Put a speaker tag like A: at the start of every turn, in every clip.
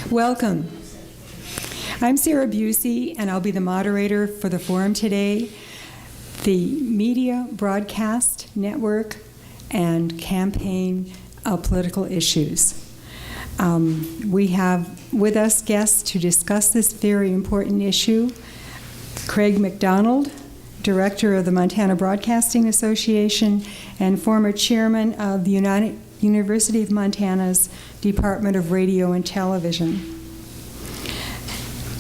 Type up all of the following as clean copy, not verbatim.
A: Welcome. I'm Sarah Busey, and I'll be the moderator for the forum today, the Media Broadcast Network and Campaign of Political Issues. We have with us guests to discuss this very important issue. Craig McDonald, Director of the Montana Broadcasting Association and former Chairman of the University of Montana's Department of Radio and Television.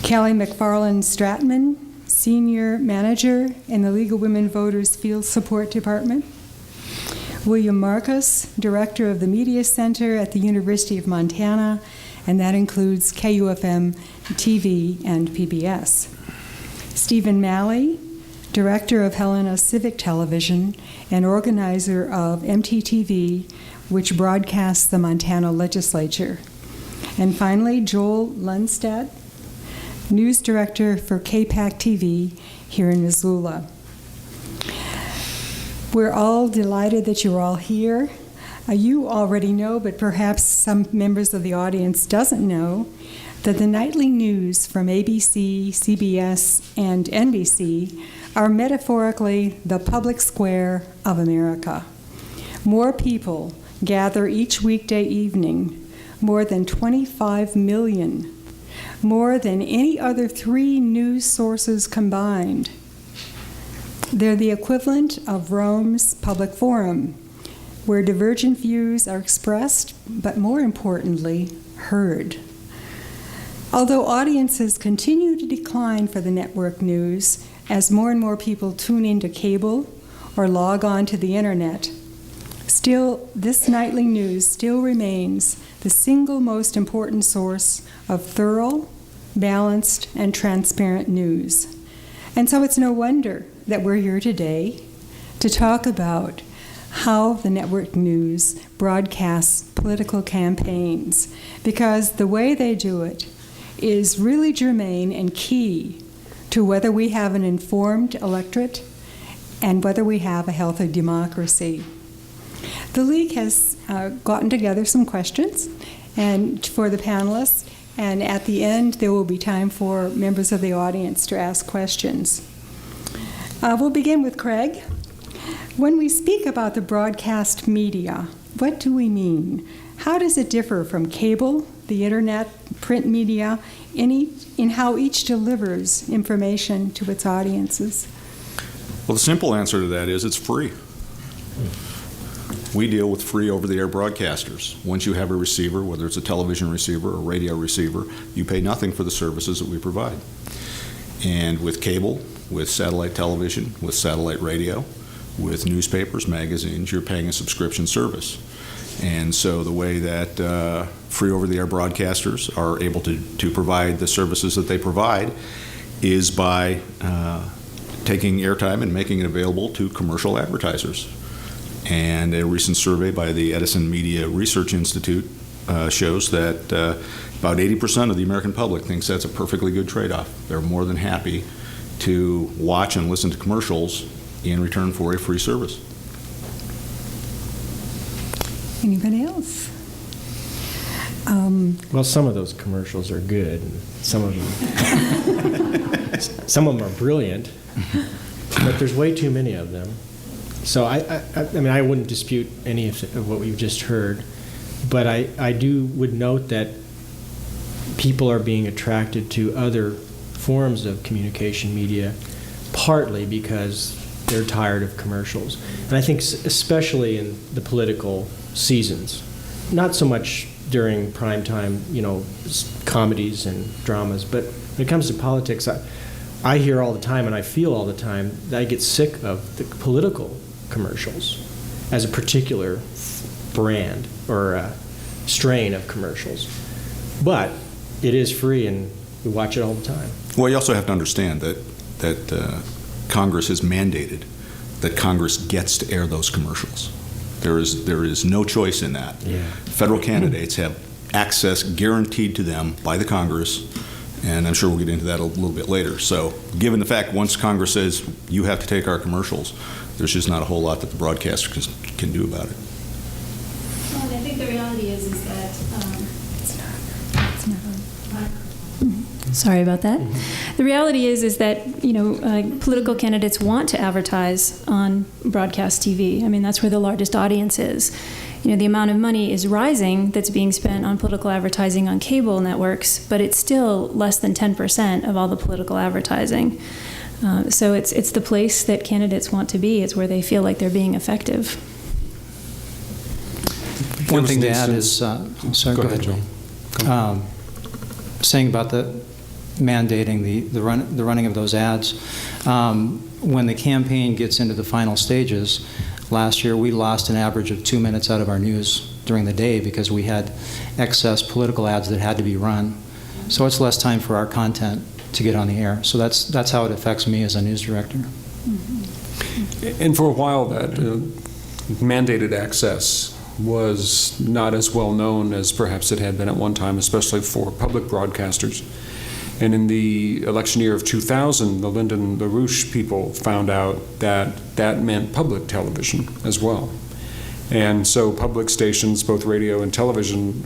A: Kelly McFarland Stratman, Senior Manager in the League of Women Voters Field Support Department. William Marcus, Director of the Media Center at the University of Montana, and that includes KUFM TV and PBS. Stephen Malley, Director of Helena Civic Television and organizer of MTTV, which broadcasts the Montana legislature. And finally, Joel Lundstedt, News Director for KPAC TV here in Missoula. We're all delighted that you're all here. You already know, but perhaps some members of the audience doesn't know, that the nightly news from ABC, CBS, and NBC are metaphorically the public square of America. More people gather each weekday evening, more than 25 million, more than any other three news sources combined. They're the equivalent of Rome's public forum, where divergent views are expressed, but more importantly, heard. Although audiences continue to decline for the network news as more and more people tune into cable or log on to the internet, still, this nightly news still remains the single most important source of thorough, balanced, and transparent news. And so it's no wonder that we're here today to talk about how the network news broadcasts political campaigns, because the way they do it is really germane and key to whether we have an informed electorate and whether we have a healthy democracy. The League has gotten together some questions and for the panelists, and at the end there will be time for members of the audience to ask questions. We'll begin with Craig. When we speak about the broadcast media, what do we mean? How does it differ from cable, the internet, print media, in how each delivers information to its audiences?
B: Well, the simple answer to that is it's free. We deal with free over-the-air broadcasters. Once you have a receiver, whether it's a television receiver or a radio receiver, you pay nothing for the services that we provide. And with cable, with satellite television, with satellite radio, with newspapers, magazines, you're paying a subscription service. And so the way that free over-the-air broadcasters are able to provide the services that they provide is by taking airtime and making it available to commercial advertisers. And a recent survey by the Edison Media Research Institute shows that about 80% of the American public thinks that's a perfectly good trade-off. They're more than happy to watch and listen to commercials in return for a free service.
A: Anybody else?
C: Well, some of those commercials are good, and some of them are brilliant, but there's way too many of them. So I mean, I wouldn't dispute any of what we've just heard, but I would note that people are being attracted to other forms of communication media, partly because they're tired of commercials. And I think especially in the political seasons, not so much during prime time, comedies and dramas, but when it comes to politics, I hear all the time and I feel all the time that I get sick of the political commercials as a particular brand or a strain of commercials. But it is free and we watch it all the time.
B: Well, you also have to understand that Congress has mandated that Congress gets to air those commercials. There is no choice in that.
C: Yeah.
B: Federal candidates have access guaranteed to them by the Congress, and I'm sure we'll get into that a little bit later. So given the fact once Congress says you have to take our commercials, there's just not a whole lot that the broadcaster can do about it.
D: Well, and I think the reality is that Sorry about that. The reality is that political candidates want to advertise on broadcast TV. I mean, that's where the largest audience is. The amount of money is rising that's being spent on political advertising on cable networks, but it's still less than 10% of all the political advertising. So it's the place that candidates want to be. It's where they feel like they're being effective.
E: One thing to add is, sorry, go ahead,
B: Joe.
E: Saying about the mandating the running of those ads. When the campaign gets into the final stages, last year we lost an average of 2 minutes out of our news during the day because we had excess political ads that had to be run. So it's less time for our content to get on the air. So that's how it affects me as a news director.
F: And for a while, that mandated access was not as well known as perhaps it had been at one time, especially for public broadcasters. And in the election year of 2000, the Lyndon LaRouche people found out that that meant public television as well. And so public stations, both radio and television,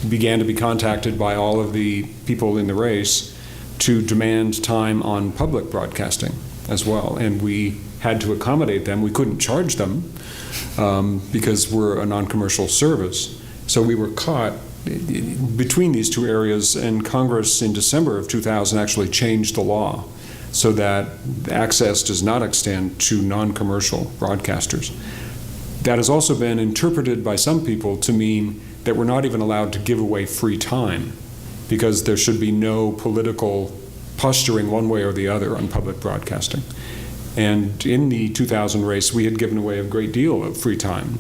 F: began to be contacted by all of the people in the race to demand time on public broadcasting as well. And we had to accommodate them. We couldn't charge them because we're a non-commercial service. So we were caught between these two areas, and Congress in December of 2000 actually changed the law so that access does not extend to non-commercial broadcasters. That has also been interpreted by some people to mean that we're not even allowed to give away free time because there should be no political posturing one way or the other on public broadcasting. And in the 2000 race, we had given away a great deal of free time,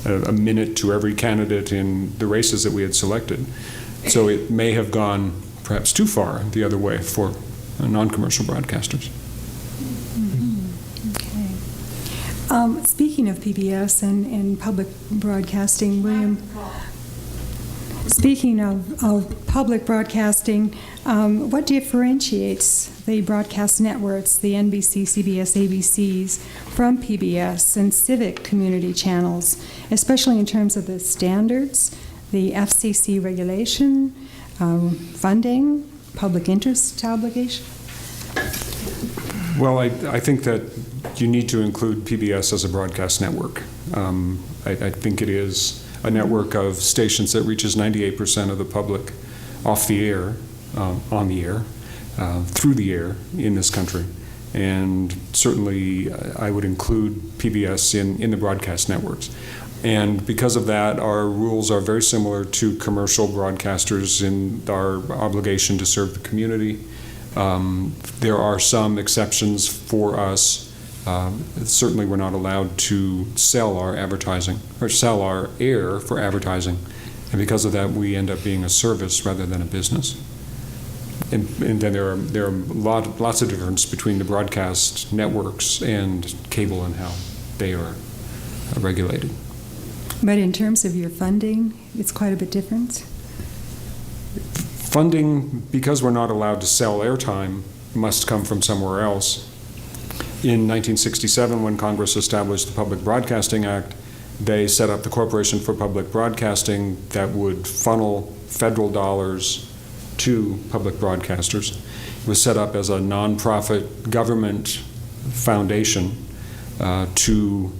F: a minute to every candidate in the races that we had selected. So it may have gone perhaps too far the other way for non-commercial broadcasters.
A: Okay. Speaking of PBS and public broadcasting, William, speaking of public broadcasting, what differentiates the broadcast networks, the NBC, CBS, ABCs, from PBS and civic community channels, especially in terms of the standards, the FCC regulation, funding, public interest obligation?
F: Well, I think that you need to include PBS as a broadcast network. I think it is a network of stations that reaches 98% of the public off the air, on the air, through the air in this country. And certainly I would include PBS in the broadcast networks. And because of that, our rules are very similar to commercial broadcasters in our obligation to serve the community. There are some exceptions for us. Certainly we're not allowed to sell our advertising or sell our air for advertising. And because of that, we end up being a service rather than a business. And then there are lots of difference between the broadcast networks and cable and how they are regulated.
A: But in terms of your funding, it's quite a bit different?
F: Funding, because we're not allowed to sell airtime, must come from somewhere else. In 1967, when Congress established the Public Broadcasting Act, they set up the Corporation for Public Broadcasting that would funnel federal dollars to public broadcasters. It was set up as a nonprofit government foundation to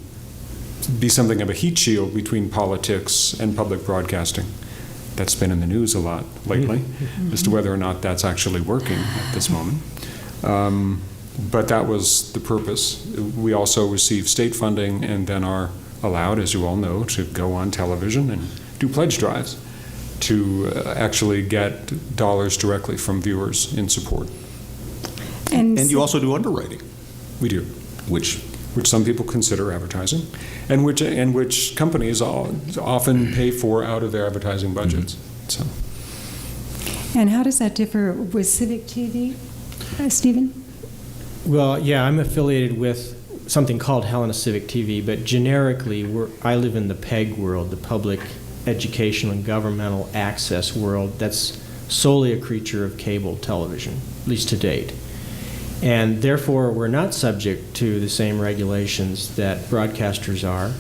F: be something of a heat shield between politics and public broadcasting. That's been in the news a lot lately as to whether or not that's actually working at this moment. But that was the purpose. We also receive state funding and then are allowed, as you all know, to go on television and do pledge drives to actually get dollars directly from viewers in support.
B: And you also do underwriting.
F: We do.
B: Which
F: some people consider advertising, and which companies often pay for out of their advertising budgets. So.
A: And how does that differ with civic TV, Stephen?
C: Well, yeah, I'm affiliated with something called Helena Civic TV, but generically, I live in the PEG world, the public educational and governmental access world. That's solely a creature of cable television, at least to date. And therefore, we're not subject to the same regulations that broadcasters are.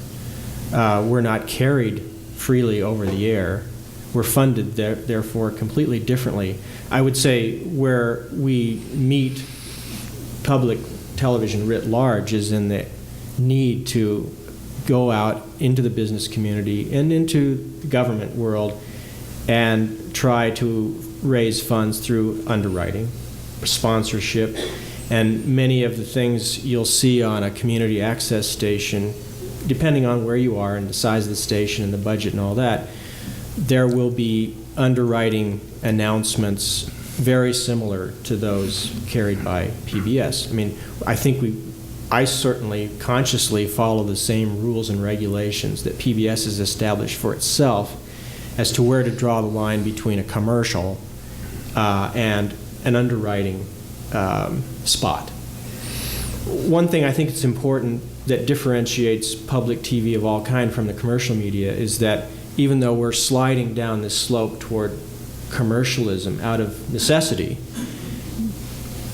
C: We're not carried freely over the air. we're funded therefore completely differently. I would say where we meet public television writ large is in the need to go out into the business community and into the government world and try to raise funds through underwriting, sponsorship, and many of the things you'll see on a community access station, depending on where you are and the size of the station and the budget and all that, there will be underwriting announcements very similar to those carried by PBS. I mean, I certainly consciously follow the same rules and regulations that PBS has established for itself as to where to draw the line between a commercial and an underwriting spot. One thing I think it's important that differentiates public TV of all kind from the commercial media is that even though we're sliding down this slope toward commercialism out of necessity,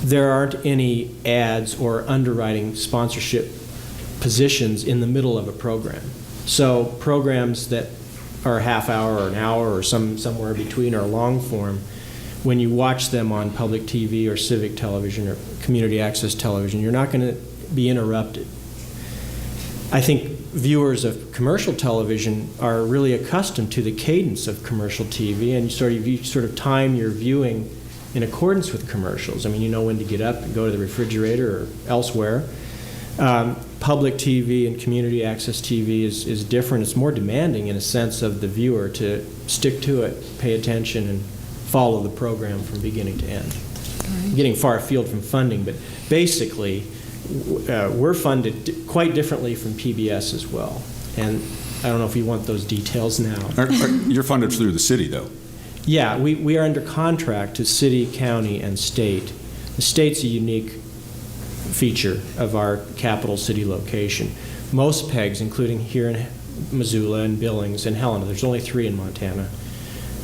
C: there aren't any ads or underwriting sponsorship positions in the middle of a program. So programs that are a half hour or an hour or somewhere between are long form. When you watch them on public TV or civic television or community access television, you're not going to be interrupted. I think viewers of commercial television are really accustomed to the cadence of commercial TV, and you sort of time your viewing in accordance with commercials. I mean, you know when to get up and go to the refrigerator or elsewhere. Public TV and community access TV is different. It's more demanding in a sense of the viewer to stick to it, pay attention, and follow the program from beginning to end. Right. Getting far afield from funding, but basically we're funded quite differently from PBS as well. And I don't know if you want those details now.
B: You're funded through the city, though.
C: Yeah, we are under contract to city, county, and state. The state's a unique feature of our capital city location. Most PEGs, including here in Missoula and Billings and Helena, there's only 3 in Montana,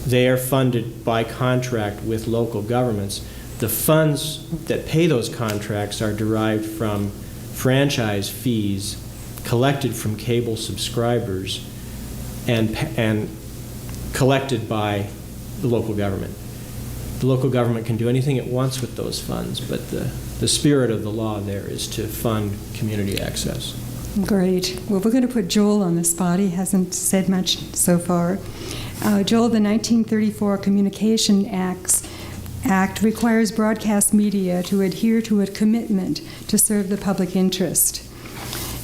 C: they are funded by contract with local governments. The funds that pay those contracts are derived from franchise fees collected from cable subscribers and collected by the local government. The local government can do anything it wants with those funds, but the spirit of the law there is to fund community access.
A: Great. Well, we're going to put Joel on the spot. He hasn't said much so far. Joel, the 1934 Communication Act requires broadcast media to adhere to a commitment to serve the public interest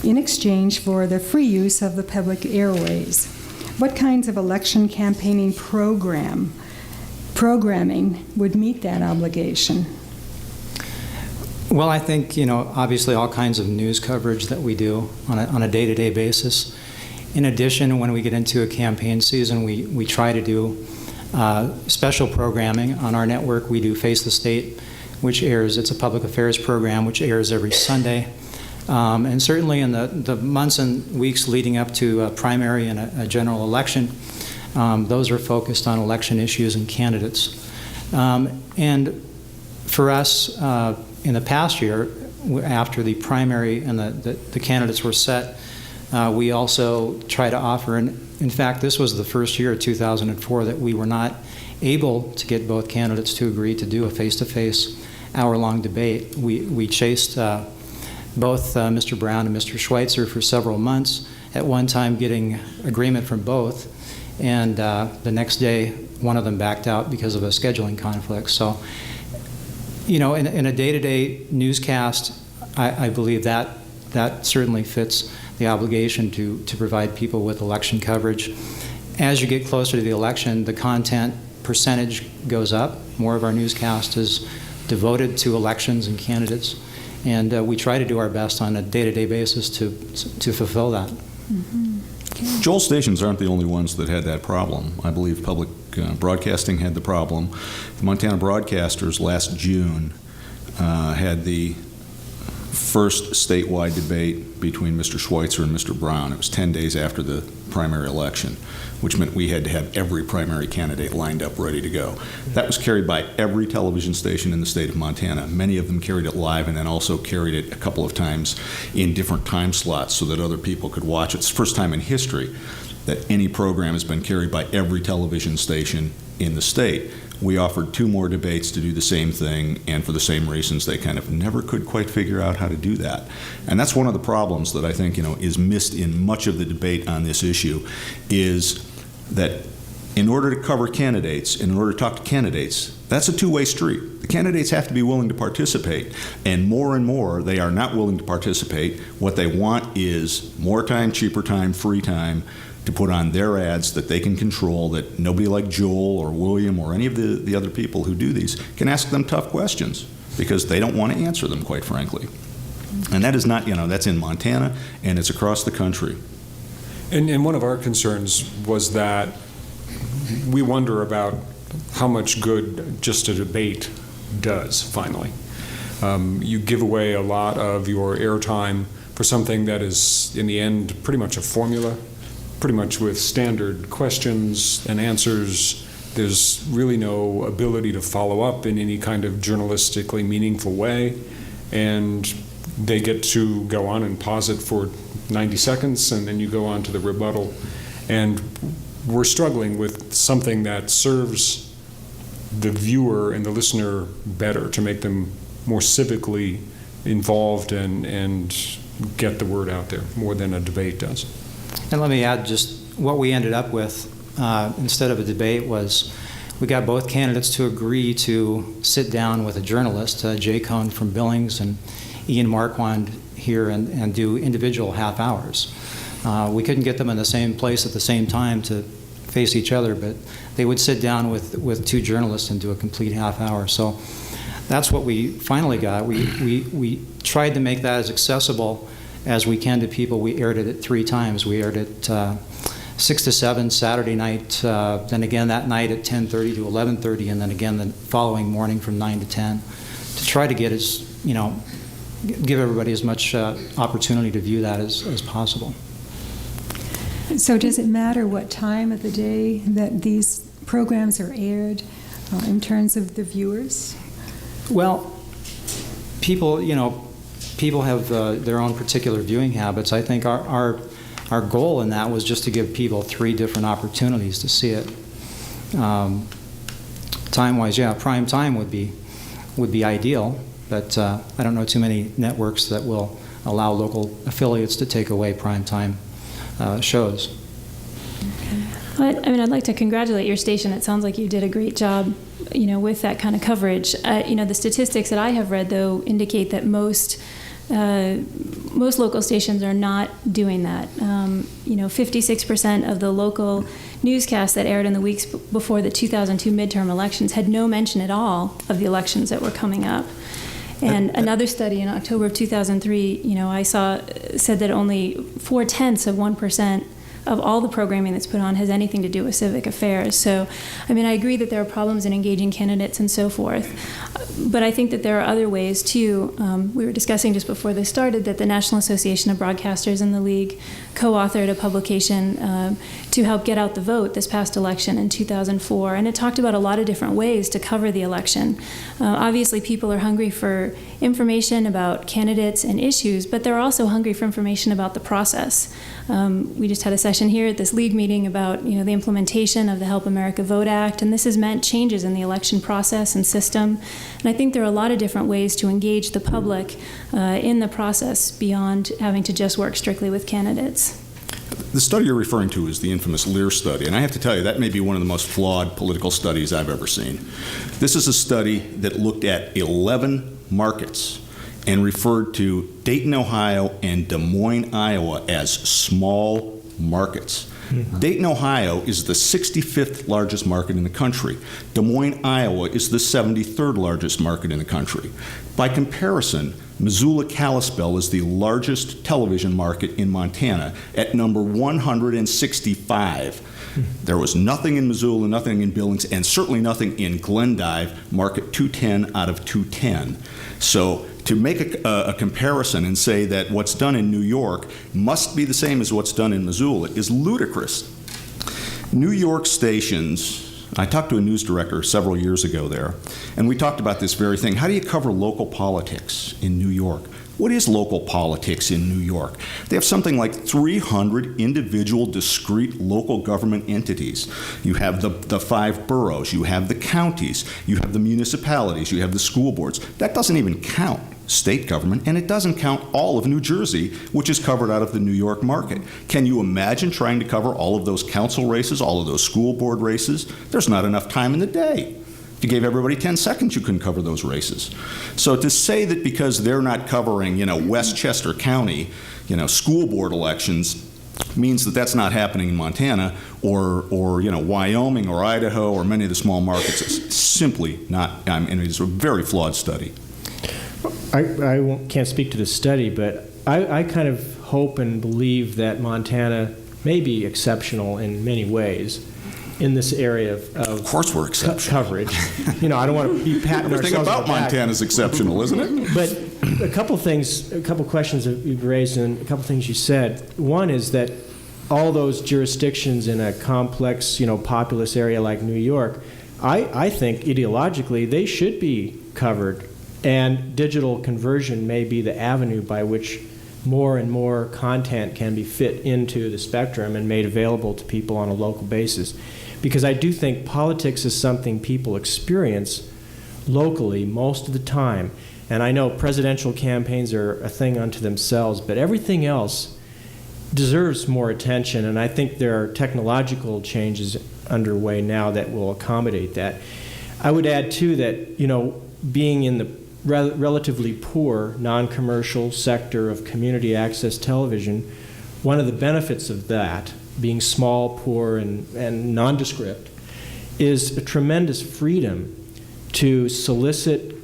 A: in exchange for the free use of the public airways. What kinds of election campaigning programming would meet that obligation?
E: Well, I think, obviously all kinds of news coverage that we do on a day-to-day basis. In addition, when we get into a campaign season, we try to do special programming on our network. We do Face the State, which it's a public affairs program, which airs every Sunday. And certainly in the months and weeks leading up to a primary and a general election, those are focused on election issues and candidates. And for us, in the past year, after the primary and the candidates were set, we also try to offer, and in fact, this was the first year, 2004, that we were not able to get both candidates to agree to do a face-to-face hour-long debate. We chased both Mr. Brown and Mr. Schweitzer for several months, at one time getting agreement from both, and the next day, one of them backed out because of a scheduling conflict. So, in a day-to-day newscast, I believe that certainly fits the obligation to provide people with election coverage. As you get closer to the election, the content percentage goes up. More of our newscast is devoted to elections and candidates, and we try to do our best on a day-to-day basis to fulfill that.
A: Mm-hmm. Okay.
B: Joel stations aren't the only ones that had that problem. I believe public broadcasting had the problem. The Montana Broadcasters last June had the first statewide debate between Mr. Schweitzer and Mr. Brown. It was 10 days after the primary election, which meant we had to have every primary candidate lined up ready to go. That was carried by every television station in the state of Montana. Many of them carried it live and then also carried it a couple of times in different time slots so that other people could watch it. It's the first time in history that any program has been carried by every television station in the state. We offered 2 more debates to do the same thing, and for the same reasons, they kind of never could quite figure out how to do that. And that's one of the problems that I think, is missed in much of the debate on this issue, is that in order to cover candidates, and in order to talk to candidates, that's a two-way street. The candidates have to be willing to participate, and more, they are not willing to participate. What they want is more time, cheaper time, free time, to put on their ads that they can control, that nobody like Joel or William or any of the other people who do these can ask them tough questions, because they don't want to answer them, quite frankly. And that is not, that's in Montana, and it's across the country.
F: And one of our concerns was that we wonder about how much good just a debate does, finally. You give away a lot of your airtime for something that is, in the end, pretty much a formula, pretty much with standard questions and answers. There's really no ability to follow up in any kind of journalistically meaningful way, and they get to go on and pause it for 90 seconds, and then you go on to the rebuttal. And we're struggling with something that serves the viewer and the listener better, to make them more civically involved and get the word out there more than a debate does.
E: And let me add, just what we ended up with instead of a debate was we got both candidates to agree to sit down with a journalist, Jay Cohn from Billings and Ian Marquand here, and do individual half hours. We couldn't get them in the same place at the same time to face each other, but they would sit down with 2 journalists and do a complete half hour. So that's what we finally got. We tried to make that as accessible as we can to people. We aired it 3 times. We aired it 6 to 7 Saturday night, then again that night at 10:30 to 11:30, and then again the following morning from 9 to 10, to try to get give everybody as much opportunity to view that as possible.
A: So does it matter what time of the day that these programs are aired in terms of the viewers?
E: Well, people have their own particular viewing habits. I think our goal in that was just to give people 3 different opportunities to see it. Time-wise, yeah, prime time would be ideal, but I don't know too many networks that will allow local affiliates to take away prime time shows.
D: I'd like to congratulate your station. It sounds like you did a great job, with that kind of coverage. The statistics that I have read, though, indicate that most local stations are not doing that. 56% of the local newscasts that aired in the weeks before the 2002 midterm elections had no mention at all of the elections that were coming up. And another study in October of 2003, I said that only 0.4% of all the programming that's put on has anything to do with civic affairs. So, I agree that there are problems in engaging candidates and so forth, but I think that there are other ways too. We were discussing just before this started that the National Association of Broadcasters and the League co-authored a publication to help get out the vote this past election in 2004, and it talked about a lot of different ways to cover the election. Obviously, people are hungry for information about candidates and issues, but they're also hungry for information about the process. We just had a session here at this league meeting about the implementation of the Help America Vote Act, and this has meant changes in the election process and system. And I think there are a lot of different ways to engage the public in the process beyond having to just work strictly with candidates.
B: The study you're referring to is the infamous Lear study, and I have to tell you, that may be one of the most flawed political studies I've ever seen. This is a study that looked at 11 markets and referred to Dayton, Ohio, and Des Moines, Iowa as small markets. Mm-hmm. Dayton, Ohio is the 65th largest market in the country. Des Moines, Iowa is the 73rd largest market in the country. By comparison, Missoula, Kalispell is the largest television market in Montana at number 165. There was nothing in Missoula, nothing in Billings, and certainly nothing in Glendive, market 210 out of 210. So to make a comparison and say that what's done in New York must be the same as what's done in Missoula is ludicrous. New York stations, I talked to a news director several years ago there, and we talked about this very thing. How do you cover local politics in New York? What is local politics in New York? They have something like 300 individual, discrete local government entities. You have the 5 boroughs, you have the counties, you have the municipalities, you have the school boards. That doesn't even count state government, and it doesn't count all of New Jersey, which is covered out of the New York market. Can you imagine trying to cover all of those council races, all of those school board races? There's not enough time in the day. If you gave everybody 10 seconds, you couldn't cover those races. So to say that because they're not covering, Westchester County, school board elections, means that that's not happening in Montana or Wyoming or Idaho or many of the small markets, is simply not. It is a very flawed study.
C: Can't speak to the study, but I kind of hope and believe that Montana may be exceptional in many ways in this area of
B: course we're exceptional.
C: Coverage. I don't want to be patting
B: Everything
C: ourselves
B: about
C: on the back.
B: Montana is exceptional, isn't it?
C: But a couple questions that you've raised and a couple things you said. One is that all those jurisdictions in a complex, populous area like New York, I think ideologically they should be covered. And digital conversion may be the avenue by which more and more content can be fit into the spectrum and made available to people on a local basis. Because I do think politics is something people experience locally most of the time. And I know presidential campaigns are a thing unto themselves, but everything else deserves more attention. And I think there are technological changes underway now that will accommodate that. I would add, too, that, being in the relatively poor, non-commercial sector of community access television, one of the benefits of that, being small, poor, and nondescript, is a tremendous freedom to solicit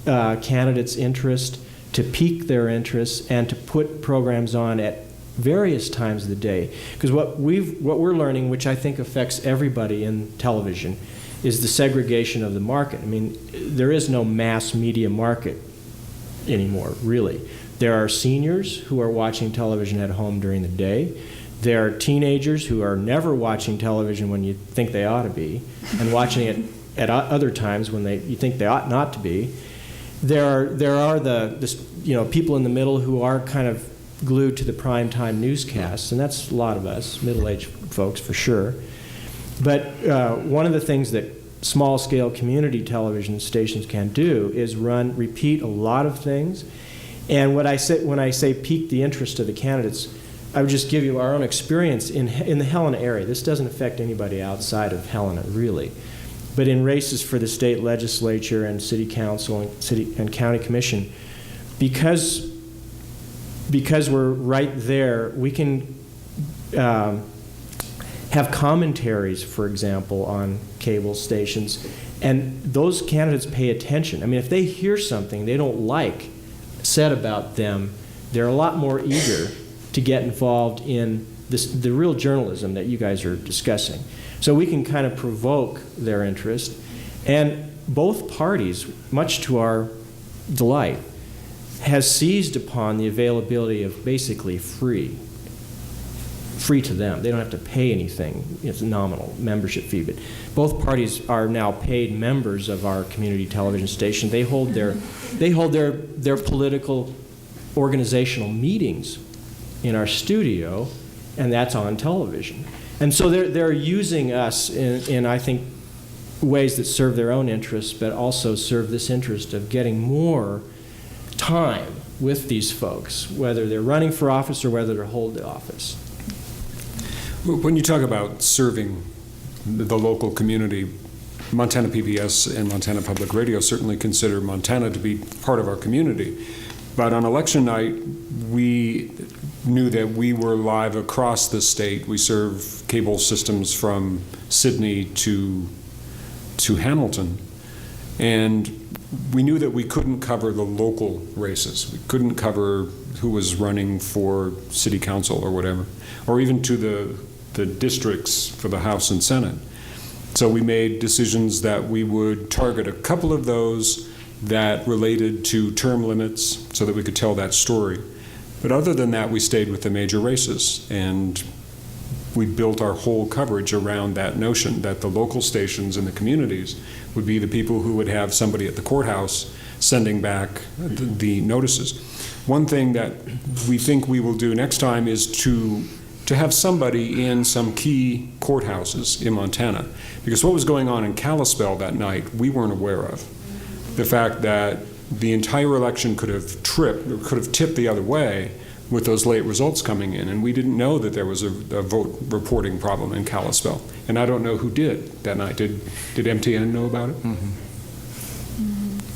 C: candidates' interest, to pique their interest, and to put programs on at various times of the day. Because what we're learning, which I think affects everybody in television, is the segregation of the market. I mean, there is no mass media market anymore, really. There are seniors who are watching television at home during the day. There are teenagers who are never watching television when you think they ought to be, and watching it at other times when you think they ought not to be. There are the people in the middle who are kind of glued to the primetime newscasts, and that's a lot of us, middle-aged folks for sure. But one of the things that small-scale community television stations can do is repeat a lot of things. And when I say pique the interest of the candidates, I would just give you our own experience in the Helena area. This doesn't affect anybody outside of Helena, really. But in races for the state legislature and city council and city and county commission, because we're right there, we can have commentaries, for example, on cable stations, and those candidates pay attention. I mean, if they hear something they don't like said about them, they're a lot more eager to get involved in the real journalism that you guys are discussing. So we can kind of provoke their interest, and both parties, much to our delight, has seized upon the availability of basically free to them. They don't have to pay anything. It's a nominal membership fee. But both parties are now paid members of our community television station. They hold their political organizational meetings in our studio, and that's on television. And so they're using us in I think ways that serve their own interests, but also serve this interest of getting more time with these folks, whether they're running for office or whether they hold the office.
F: When you talk about serving the local community, Montana PBS and Montana Public Radio certainly consider Montana to be part of our community. But on election night, we knew that we were live across the state. We serve cable systems from Sydney to Hamilton. And we knew that we couldn't cover the local races. We couldn't cover who was running for city council or whatever, or even to the districts for the House and Senate. So we made decisions that we would target a couple of those that related to term limits so that we could tell that story. But other than that, we stayed with the major races. And we built our whole coverage around that notion that the local stations in the communities would be the people who would have somebody at the courthouse sending back the notices. One thing that we think we will do next time is to have somebody in some key courthouses in Montana, because what was going on in Kalispell that night we weren't aware of. The fact that the entire election could have tipped the other way with those late results coming in, and we didn't know that there was a vote reporting problem in Kalispell. And I don't know who did that night. Did MTN know about it?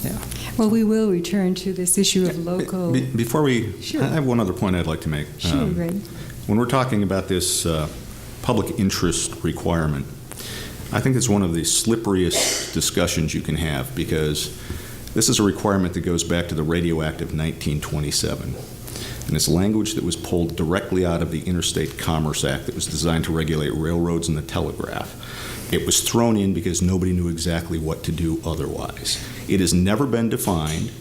E: Yeah.
A: Well, we will return to this issue of local.
B: Before we,
A: Sure.
B: I have one other point I'd like to make.
A: Sure, Greg.
B: When we're talking about this public interest requirement, I think it's one of the slipperiest discussions you can have, because this is a requirement that goes back to the radioactive 1927. And it's language that was pulled directly out of the Interstate Commerce Act that was designed to regulate railroads and the telegraph. It was thrown in because nobody knew exactly what to do otherwise. It has never been defined.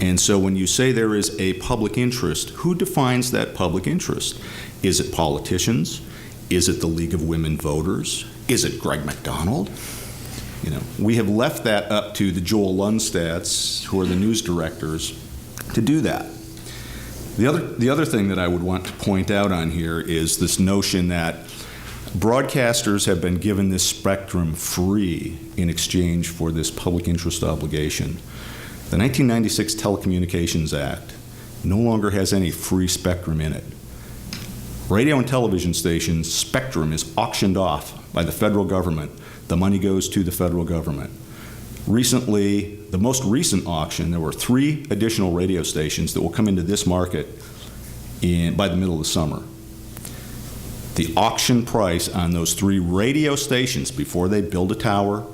B: And so when you say there is a public interest, who defines that public interest? Is it politicians? Is it the League of Women Voters? Is it Greg McDonald? You know, we have left that up to the Joel Lundstads, who are the news directors, to do that. The other thing that I would want to point out on here is this notion that broadcasters have been given this spectrum free in exchange for this public interest obligation. The 1996 Telecommunications Act no longer has any free spectrum in it. Radio and television stations' spectrum is auctioned off by the federal government. The money goes to the federal government. Recently, the most recent auction, there were 3 additional radio stations that will come into this market by the middle of the summer. The auction price on those 3 radio stations, before they build a tower,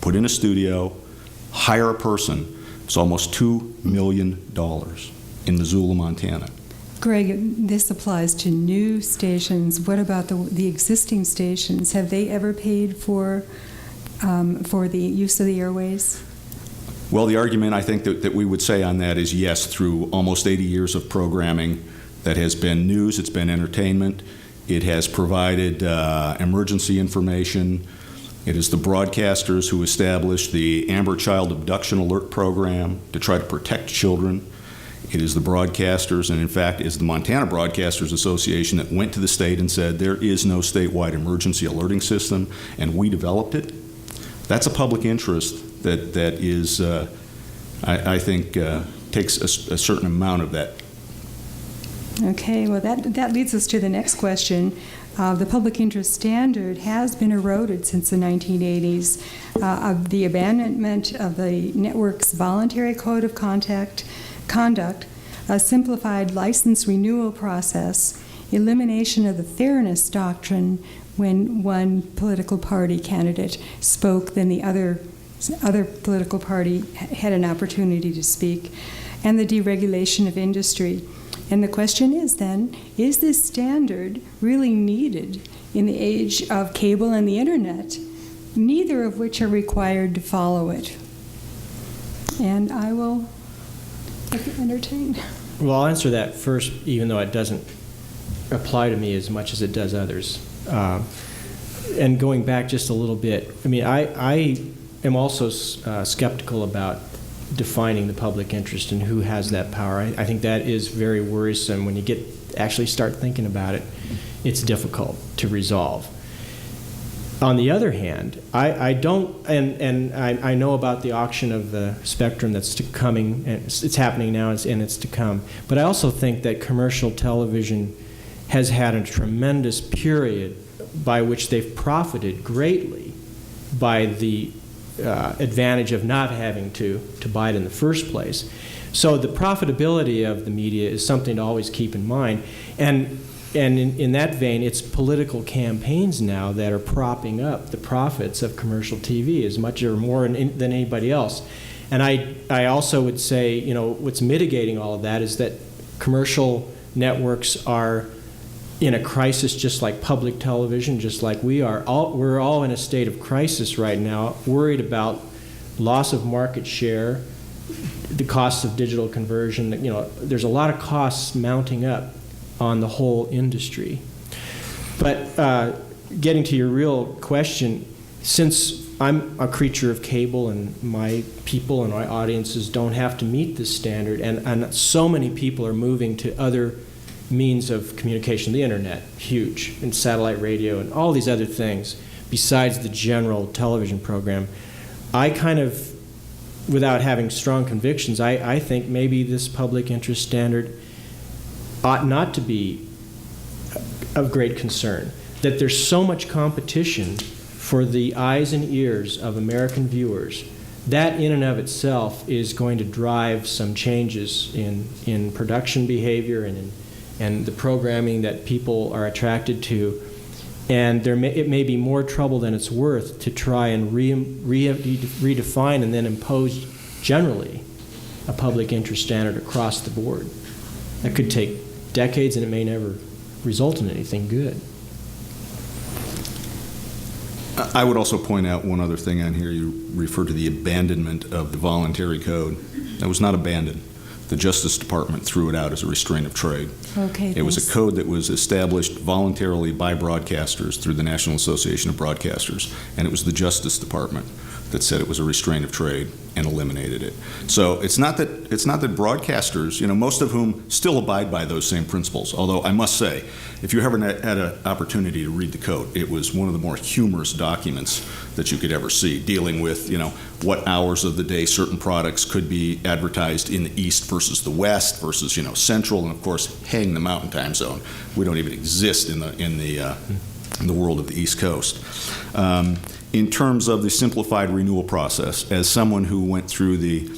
B: put in a studio, hire a person, it's almost $2 million in Missoula, Montana.
A: Greg, this applies to new stations. What about the existing stations? Have they ever paid for the use of the airways?
B: Well, the argument I think that we would say on that is yes, through almost 80 years of programming that has been news, it's been entertainment, it has provided emergency information. It is the broadcasters who established the Amber Child Abduction Alert Program to try to protect children. It is the broadcasters, and in fact, is the Montana Broadcasters Association that went to the state and said there is no statewide emergency alerting system, and we developed it. That's a public interest that is, I think, takes a certain amount of that.
A: Okay, well, that leads us to the next question. The public interest standard has been eroded since the 1980s. Of the abandonment of the network's voluntary code of conduct, a simplified license renewal process, elimination of the fairness doctrine when one political party candidate spoke, then the other political party had an opportunity to speak, and the deregulation of industry. And the question is then, is this standard really needed in the age of cable and the internet, neither of which are required to follow it? And I will entertain.
C: Well, I'll answer that first, even though it doesn't apply to me as much as it does others. And going back just a little bit, I mean, I am also skeptical about defining the public interest and who has that power. I think that is very worrisome. When you actually start thinking about it, it's difficult to resolve. On the other hand, I don't, and I know about the auction of the spectrum that's coming, and it's happening now, and it's to come. But I also think that commercial television has had a tremendous period by which they've profited greatly by the advantage of not having to buy it in the first place. So the profitability of the media is something to always keep in mind. And in that vein, it's political campaigns now that are propping up the profits of commercial TV as much or more than anybody else. And I also would say, you know, what's mitigating all of that is that commercial networks are in a crisis just like public television, just like we are. We're all in a state of crisis right now, worried about loss of market share, the costs of digital conversion. You know, there's a lot of costs mounting up on the whole industry. But getting to your real question, since I'm a creature of cable and my people and my audiences don't have to meet this standard, and so many people are moving to other means of communication, the internet, huge, and satellite radio and all these other things besides the general television program, I kind of, without having strong convictions, I think maybe this public interest standard ought not to be of great concern. That there's so much competition for the eyes and ears of American viewers, that in and of itself is going to drive some changes in production behavior and the programming that people are attracted to. And it may be more trouble than it's worth to try and redefine and then impose generally a public interest standard across the board. That could take decades, and it may never result in anything good.
B: I would also point out one other thing on here. You refer to the abandonment of the voluntary code. That was not abandoned. The Justice Department threw it out as a restraint of trade.
A: Okay,
B: it was a code that was established voluntarily by broadcasters through the National Association of Broadcasters, and it was the Justice Department that said it was a restraint of trade and eliminated it. So it's not that broadcasters, most of whom still abide by those same principles. Although I must say, if you ever had an opportunity to read the code, it was one of the more humorous documents that you could ever see, dealing with what hours of the day certain products could be advertised in the East versus the West versus Central, and of course, hang the Mountain Time Zone. We don't even exist in the world of the East Coast. In terms of the simplified renewal process, as someone who went through the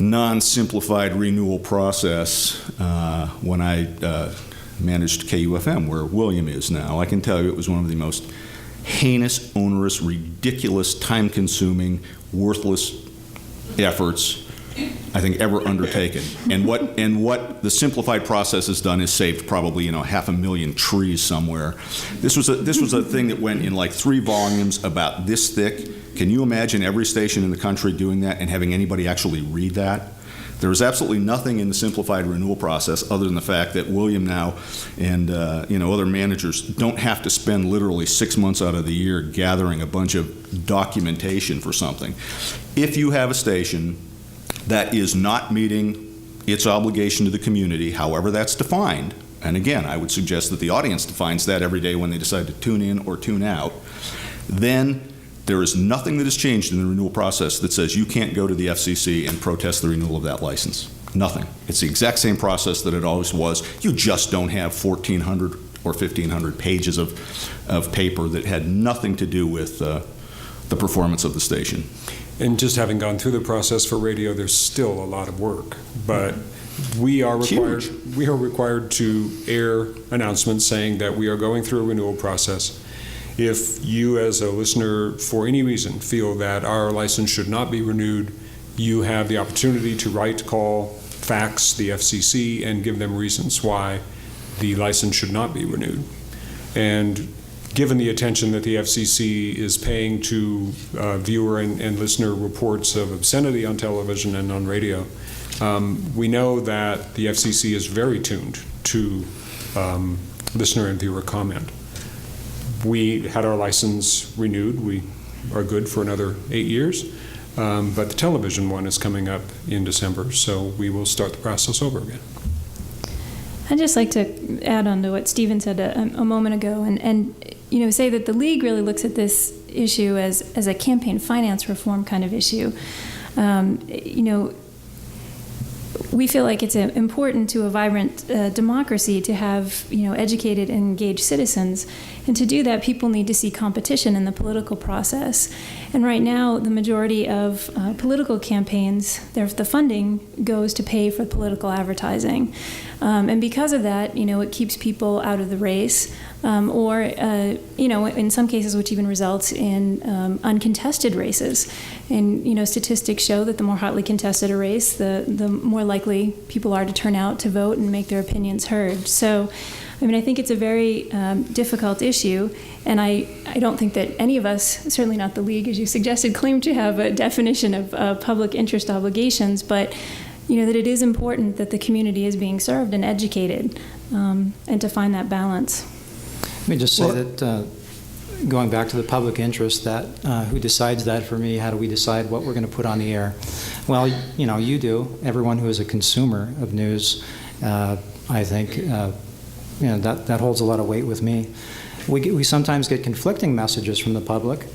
B: non-simplified renewal process when I managed KUFM, where William is now, I can tell you it was one of the most heinous, onerous, ridiculous, time-consuming, worthless efforts I think ever undertaken. And what the simplified process has done is saved probably 500,000 trees somewhere. This was a thing that went in like 3 volumes about this thick. Can you imagine every station in the country doing that and having anybody actually read that? There was absolutely nothing in the simplified renewal process other than the fact that William now and other managers don't have to spend literally 6 months out of the year gathering a bunch of documentation for something. If you have a station that is not meeting its obligation to the community, however that's defined, and again, I would suggest that the audience defines that every day when they decide to tune in or tune out, then there is nothing that has changed in the renewal process that says you can't go to the FCC and protest the renewal of that license. Nothing. It's the exact same process that it always was. You just don't have 1,400 or 1,500 pages of paper that had nothing to do with the performance of the station.
F: And just having gone through the process for radio, there's still a lot of work. But we are required to air announcements saying that we are going through a renewal process. If you as a listener, for any reason, feel that our license should not be renewed, you have the opportunity to write, call, fax the FCC and give them reasons why the license should not be renewed. And given the attention that the FCC is paying to viewer and listener reports of obscenity on television and on radio, we know that the FCC is very tuned to listener and viewer comment. We had our license renewed. We are good for another 8 years, but the television one is coming up in December, so we will start the process over again.
D: I'd just like to add on to what Stephen said a moment ago, and say that the league really looks at this issue as a campaign finance reform kind of issue. We feel like it's important to a vibrant democracy to have educated and engaged citizens, and to do that, people need to see competition in the political process. And right now, the majority of political campaigns, the funding goes to pay for political advertising, and because of that, it keeps people out of the race, or in some cases, which even results in uncontested races. And statistics show that the more hotly contested a race, the more likely people are to turn out to vote and make their opinions heard. So, I think it's a very difficult issue, and I don't think that any of us, certainly not the League, as you suggested, claim to have a definition of public interest obligations, but that it is important that the community is being served and educated, and to find that balance.
E: Let me just say that, going back to the public interest, that who decides that for me? How do we decide what we're going to put on the air? Well, you do. Everyone who is a consumer of news, I think, that holds a lot of weight with me. We sometimes get conflicting messages from the public.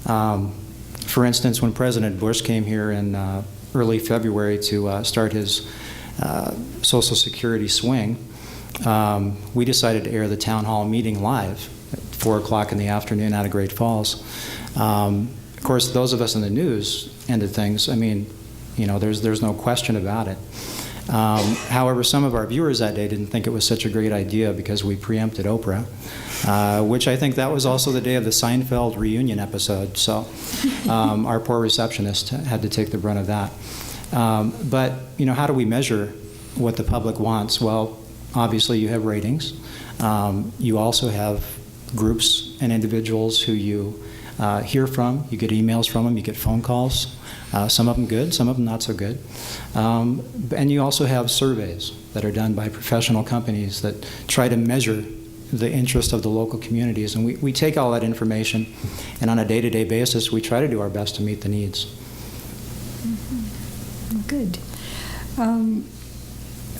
E: For instance, when President Bush came here in early February to start his Social Security swing, we decided to air the town hall meeting live at 4 o'clock in the afternoon out of Great Falls. Of course, those of us in the news end of things, I mean, there's no question about it. However, some of our viewers that day didn't think it was such a great idea because we preempted Oprah, which I think that was also the day of the Seinfeld reunion episode. So our poor receptionist had to take the brunt of that. But, how do we measure what the public wants? Well, obviously you have ratings. You also have groups and individuals who you hear from. You get emails from them. You get phone calls. Some of them good, some of them not so good. And you also have surveys that are done by professional companies that try to measure the interest of the local communities. And we take all that information, and on a day-to-day basis, we try to do our best to meet the needs.
A: Mm-hmm. Good.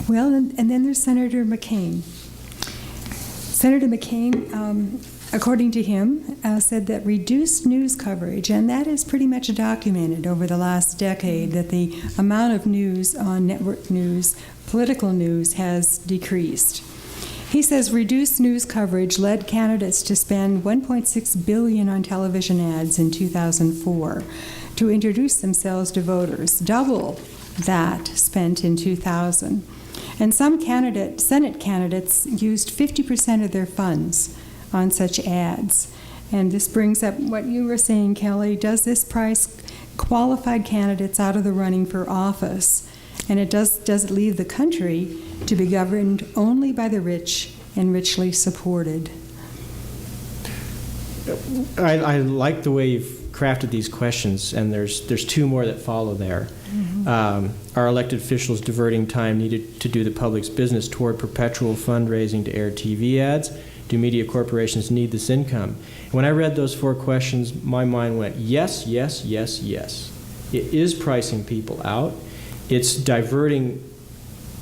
A: Well, and then there's Senator McCain. Senator McCain, according to him, said that reduced news coverage, and that is pretty much documented over the last decade, that the amount of news on network news, political news, has decreased. He says reduced news coverage led candidates to spend $1.6 billion on television ads in 2004 to introduce themselves to voters, double that spent in 2000. And some Senate candidates used 50% of their funds on such ads. And this brings up what you were saying, Kelly. Does this price qualified candidates out of the running for office? And does it leave the country to be governed only by the rich and richly supported?
C: I like the way you've crafted these questions, and there's two more that follow there. Mm-hmm. Are elected officials diverting time needed to do the public's business toward perpetual fundraising to air TV ads? Do media corporations need this income? When I read those 4 questions, my mind went, yes, yes, yes, yes. It is pricing people out. It's diverting,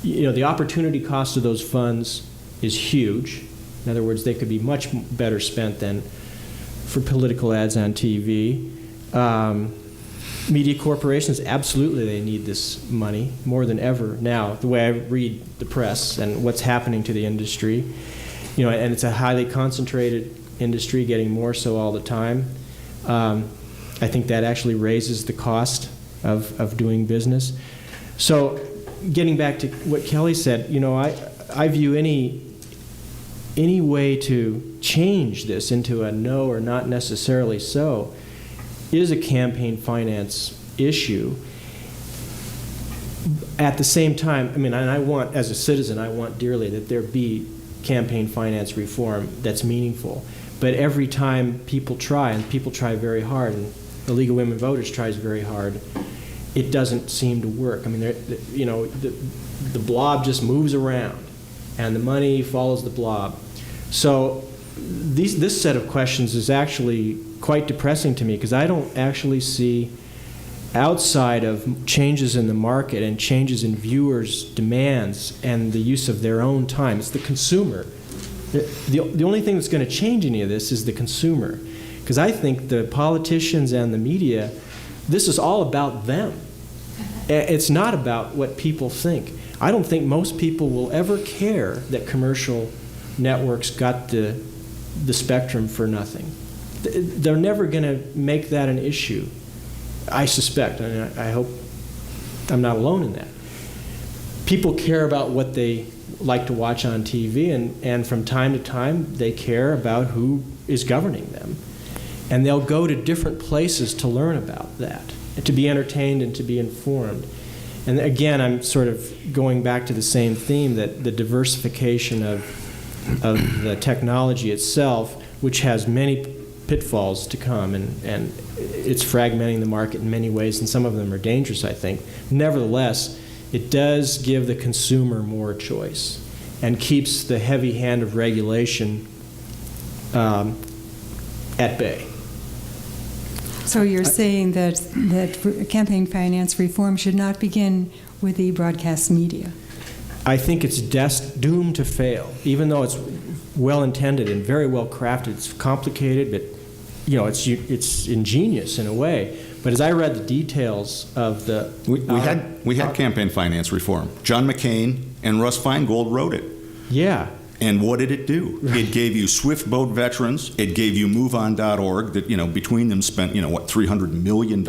C: the opportunity cost of those funds is huge. In other words, they could be much better spent than for political ads on TV. Media corporations, absolutely they need this money more than ever now, the way I read the press and what's happening to the industry. And it's a highly concentrated industry, getting more so all the time. I think that actually raises the cost of doing business. So getting back to what Kelly said, I view any way to change this into a no or not necessarily so is a campaign finance issue. At the same time, and I want, as a citizen, I want dearly that there be campaign finance reform that's meaningful. But every time people try, and people try very hard, and the League of Women Voters tries very hard, it doesn't seem to work. The blob just moves around, and the money follows the blob. So this set of questions is actually quite depressing to me, because I don't actually see, outside of changes in the market and changes in viewers' demands and the use of their own time, it's the consumer. The only thing that's going to change any of this is the consumer. Because I think the politicians and the media, this is all about them. It's not about what people think. I don't think most people will ever care that commercial networks got the spectrum for nothing. They're never going to make that an issue, I suspect. I hope I'm not alone in that. People care about what they like to watch on TV, and from time to time they care about who is governing them. And they'll go to different places to learn about that, to be entertained and to be informed. And again, I'm sort of going back to the same theme, that the diversification of the technology itself, which has many pitfalls to come, and it's fragmenting the market in many ways, and some of them are dangerous, I think. Nevertheless, it does give the consumer more choice and keeps the heavy hand of regulation at bay.
A: So you're saying that campaign finance reform should not begin with the broadcast media?
C: I think it's doomed to fail, even though it's well-intended and very well-crafted. It's complicated, but it's ingenious in a way. But as I read the details of the...
B: We had campaign finance reform. John McCain and Russ Feingold wrote it.
C: Yeah.
B: And what did it do? It gave you Swift Boat veterans. It gave you MoveOn.org that, between them spent, $300 million.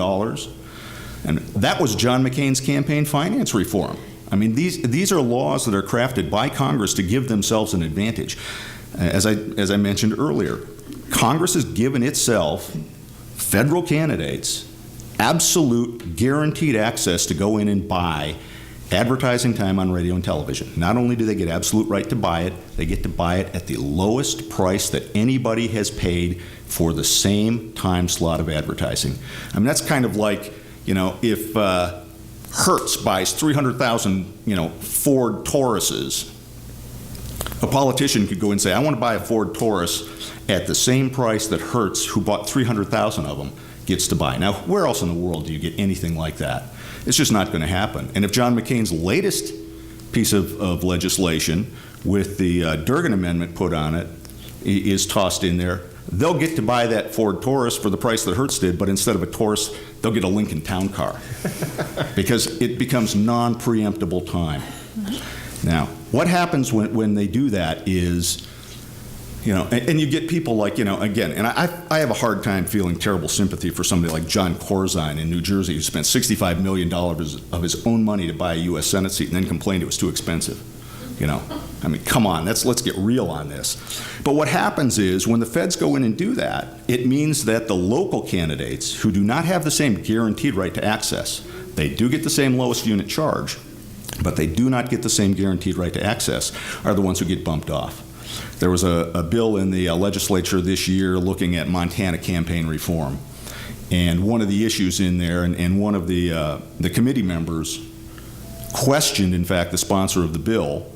B: And that was John McCain's campaign finance reform. I mean, these are laws that are crafted by Congress to give themselves an advantage. As I mentioned earlier, Congress has given itself, federal candidates, absolute guaranteed access to go in and buy advertising time on radio and television. Not only do they get absolute right to buy it, they get to buy it at the lowest price that anybody has paid for the same time slot of advertising. I mean, that's kind of like, if Hertz buys 300,000, Ford Tauruses, a politician could go and say, I want to buy a Ford Taurus at the same price that Hertz, who bought 300,000 of them, gets to buy. Now, where else in the world do you get anything like that? It's just not going to happen. And if John McCain's latest piece of legislation with the Durgan Amendment put on it is tossed in there, they'll get to buy that Ford Taurus for the price that Hertz did, but instead of a Taurus, they'll get a Lincoln Town Car because it becomes non-preemptible time. Now, what happens when they do that is, and you get people like, again, and I have a hard time feeling terrible sympathy for somebody like John Corzine in New Jersey who spent $65 million of his own money to buy a U.S. Senate seat and then complained it was too expensive. I mean, come on, let's get real on this. But what happens is when the feds go in and do that, it means that the local candidates who do not have the same guaranteed right to access, they do get the same lowest unit charge, but they do not get the same guaranteed right to access, are the ones who get bumped off. There was a bill in the legislature this year looking at Montana campaign reform. And one of the issues in there, and one of the committee members questioned, in fact, the sponsor of the bill,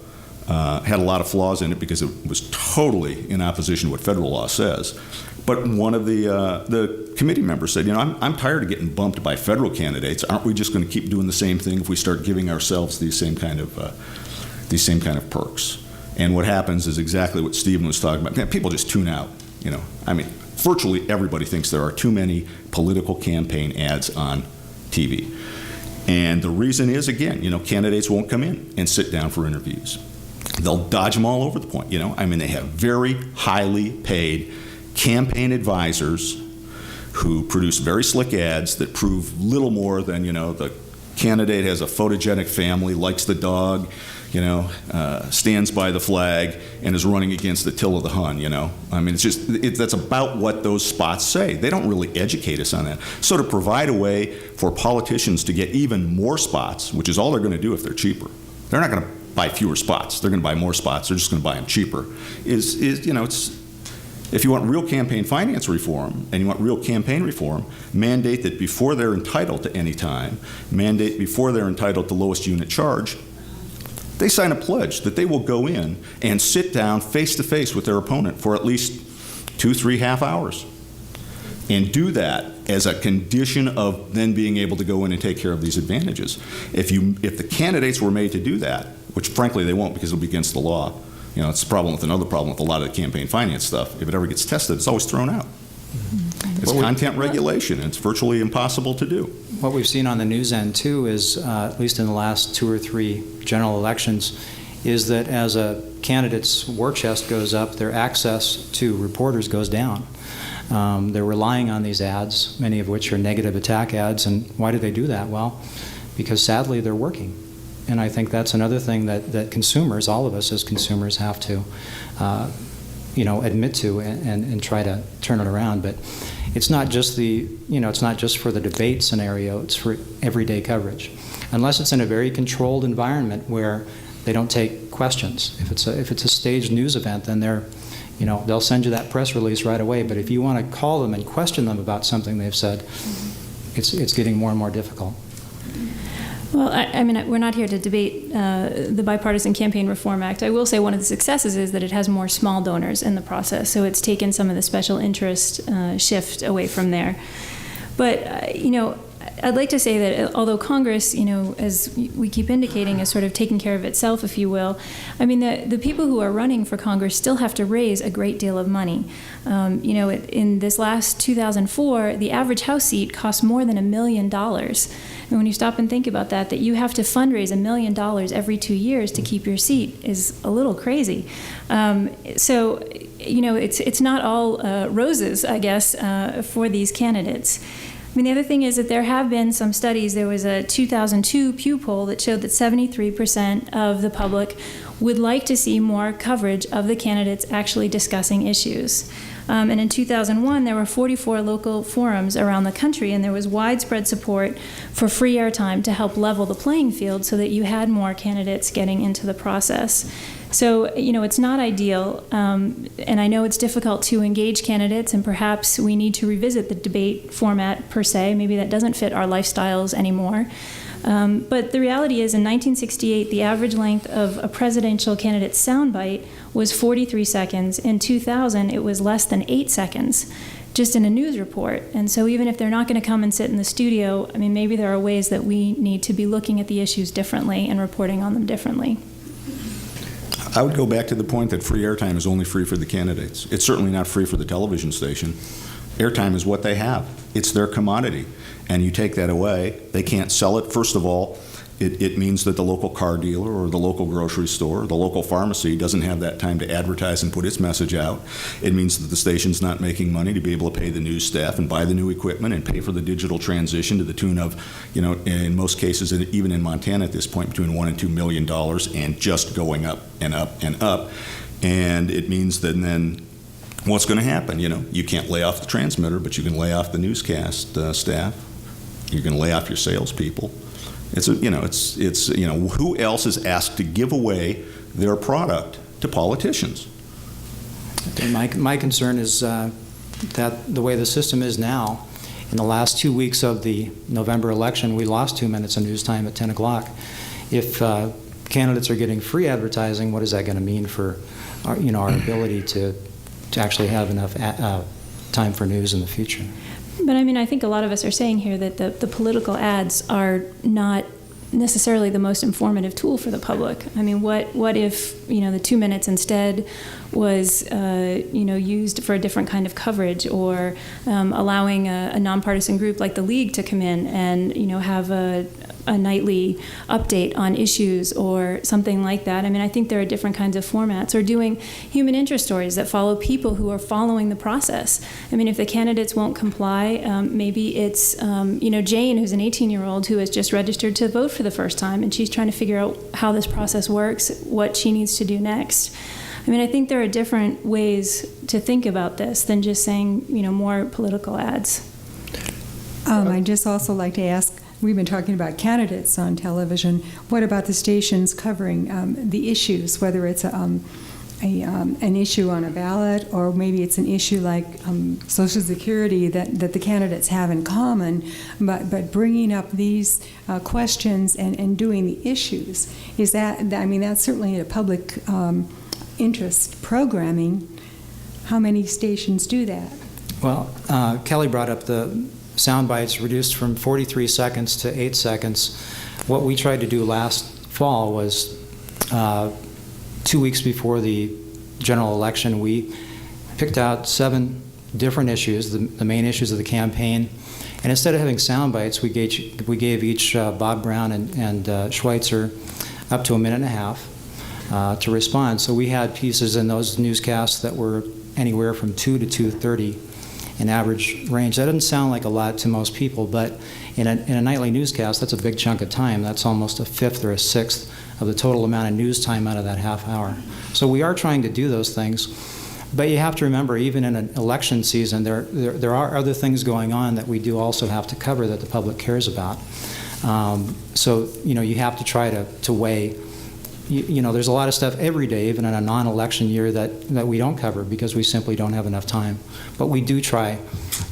B: had a lot of flaws in it because it was totally in opposition to what federal law says. But one of the committee members said, I'm tired of getting bumped by federal candidates. Aren't we just going to keep doing the same thing if we start giving ourselves these same kind of perks? And what happens is exactly what Stephen was talking about. People just tune out. I mean, virtually everybody thinks there are too many political campaign ads on TV. And the reason is, again, candidates won't come in and sit down for interviews. They'll dodge them all over the point. They have very highly paid campaign advisors who produce very slick ads that prove little more than, the candidate has a photogenic family, likes the dog, stands by the flag, and is running against the till of the Hun, I mean, that's about what those spots say. They don't really educate us on that. So to provide a way for politicians to get even more spots, which is all they're going to do if they're cheaper, they're not going to buy fewer spots. They're going to buy more spots. They're just going to buy them cheaper. If you want real campaign finance reform and you want real campaign reform, mandate that before they're entitled to any time, mandate before they're entitled to lowest unit charge, they sign a pledge that they will go in and sit down face-to-face with their opponent for at least 2-3 half hours and do that as a condition of then being able to go in and take care of these advantages. If the candidates were made to do that, which frankly they won't because it'll be against the law, it's a problem with another problem with a lot of the campaign finance stuff. If it ever gets tested, it's always thrown out. It's content regulation, and it's virtually impossible to do.
E: What we've seen on the news end, too, is, at least in the last 2 or 3 general elections, is that as a candidate's war chest goes up, their access to reporters goes down. They're relying on these ads, many of which are negative attack ads. And why do they do that? Well, because sadly they're working. And I think that's another thing that consumers, all of us as consumers, have to admit to and try to turn it around. But it's not just it's not just for the debate scenario, it's for everyday coverage. Unless it's in a very controlled environment where they don't take questions. If it's a staged news event, then they'll send you that press release right away. But if you want to call them and question them about something they've said, it's getting more and more difficult.
D: Well, I mean, we're not here to debate the Bipartisan Campaign Reform Act. I will say one of the successes is that it has more small donors in the process, so it's taken some of the special interest shift away from there. But, I'd like to say that although Congress, as we keep indicating, is sort of taking care of itself, if you will, I mean, the people who are running for Congress still have to raise a great deal of money. In this last 2004, the average House seat cost more than $1 million. And when you stop and think about that you have to fundraise $1 million every 2 years to keep your seat is a little crazy. So, it's not all roses, I guess, for these candidates. I mean, the other thing is that there have been some studies. There was a 2002 Pew poll that showed that 73% of the public would like to see more coverage of the candidates actually discussing issues. And in 2001, there were 44 local forums around the country, and there was widespread support for free airtime to help level the playing field so that you had more candidates getting into the process. So, it's not ideal, and I know it's difficult to engage candidates, and perhaps we need to revisit the debate format per se. Maybe that doesn't fit our lifestyles anymore. But the reality is, in 1968, the average length of a presidential candidate's soundbite was 43 seconds. In 2000, it was less than 8 seconds, just in a news report. And so even if they're not going to come and sit in the studio, I mean, maybe there are ways that we need to be looking at the issues differently and reporting on them differently.
B: I would go back to the point that free airtime is only free for the candidates. It's certainly not free for the television station. Airtime is what they have. It's their commodity. And you take that away, they can't sell it. First of all, it means that the local car dealer or the local grocery store or the local pharmacy doesn't have that time to advertise and put its message out. It means that the station's not making money to be able to pay the news staff and buy the new equipment and pay for the digital transition to the tune of, in most cases, even in Montana at this point, between $1 and $2 million, and just going up and up and up. And it means that then what's going to happen? You can't lay off the transmitter, but you can lay off the newscast staff. You can lay off your salespeople. Who else is asked to give away their product to politicians?
E: My concern is that the way the system is now, in the last 2 weeks of the November election, we lost 2 minutes of news time at 10 o'clock. If candidates are getting free advertising, what is that going to mean for our ability to actually have enough time for news in the future?
D: But I mean, I think a lot of us are saying here that the political ads are not necessarily the most informative tool for the public. I mean, what if the 2 minutes instead was used for a different kind of coverage, or allowing a nonpartisan group like the League to come in and have a nightly update on issues or something like that. I mean, I think there are different kinds of formats, or doing human interest stories that follow people who are following the process. I mean, if the candidates won't comply, maybe it's, Jane, who's an 18-year-old who has just registered to vote for the first time, and she's trying to figure out how this process works, what she needs to do next. I mean, I think there are different ways to think about this than just saying, more political ads.
A: I'd just also like to ask, we've been talking about candidates on television. What about the stations covering the issues, whether it's an issue on a ballot, or maybe it's an issue like Social Security that the candidates have in common, but bringing up these questions and doing the issues, is that, I mean, that's certainly a public interest programming. How many stations do that?
E: Well, Kelly brought up the sound bites reduced from 43 seconds to 8 seconds. What we tried to do last fall was 2 weeks before the general election, we picked out 7 different issues, the main issues of the campaign, and instead of having sound bites, we gave each Bob Brown and Schweitzer up to a minute and a half to respond. So we had pieces in those newscasts that were anywhere from 2 to 2:30 in average range. That doesn't sound like a lot to most people, but in a nightly newscast, that's a big chunk of time. That's almost a fifth or a sixth of the total amount of news time out of that half hour. So we are trying to do those things, but you have to remember, even in an election season, there are other things going on that we do also have to cover that the public cares about. So you have to try to weigh there's a lot of stuff every day, even in a non-election year, that we don't cover because we simply don't have enough time. But we do try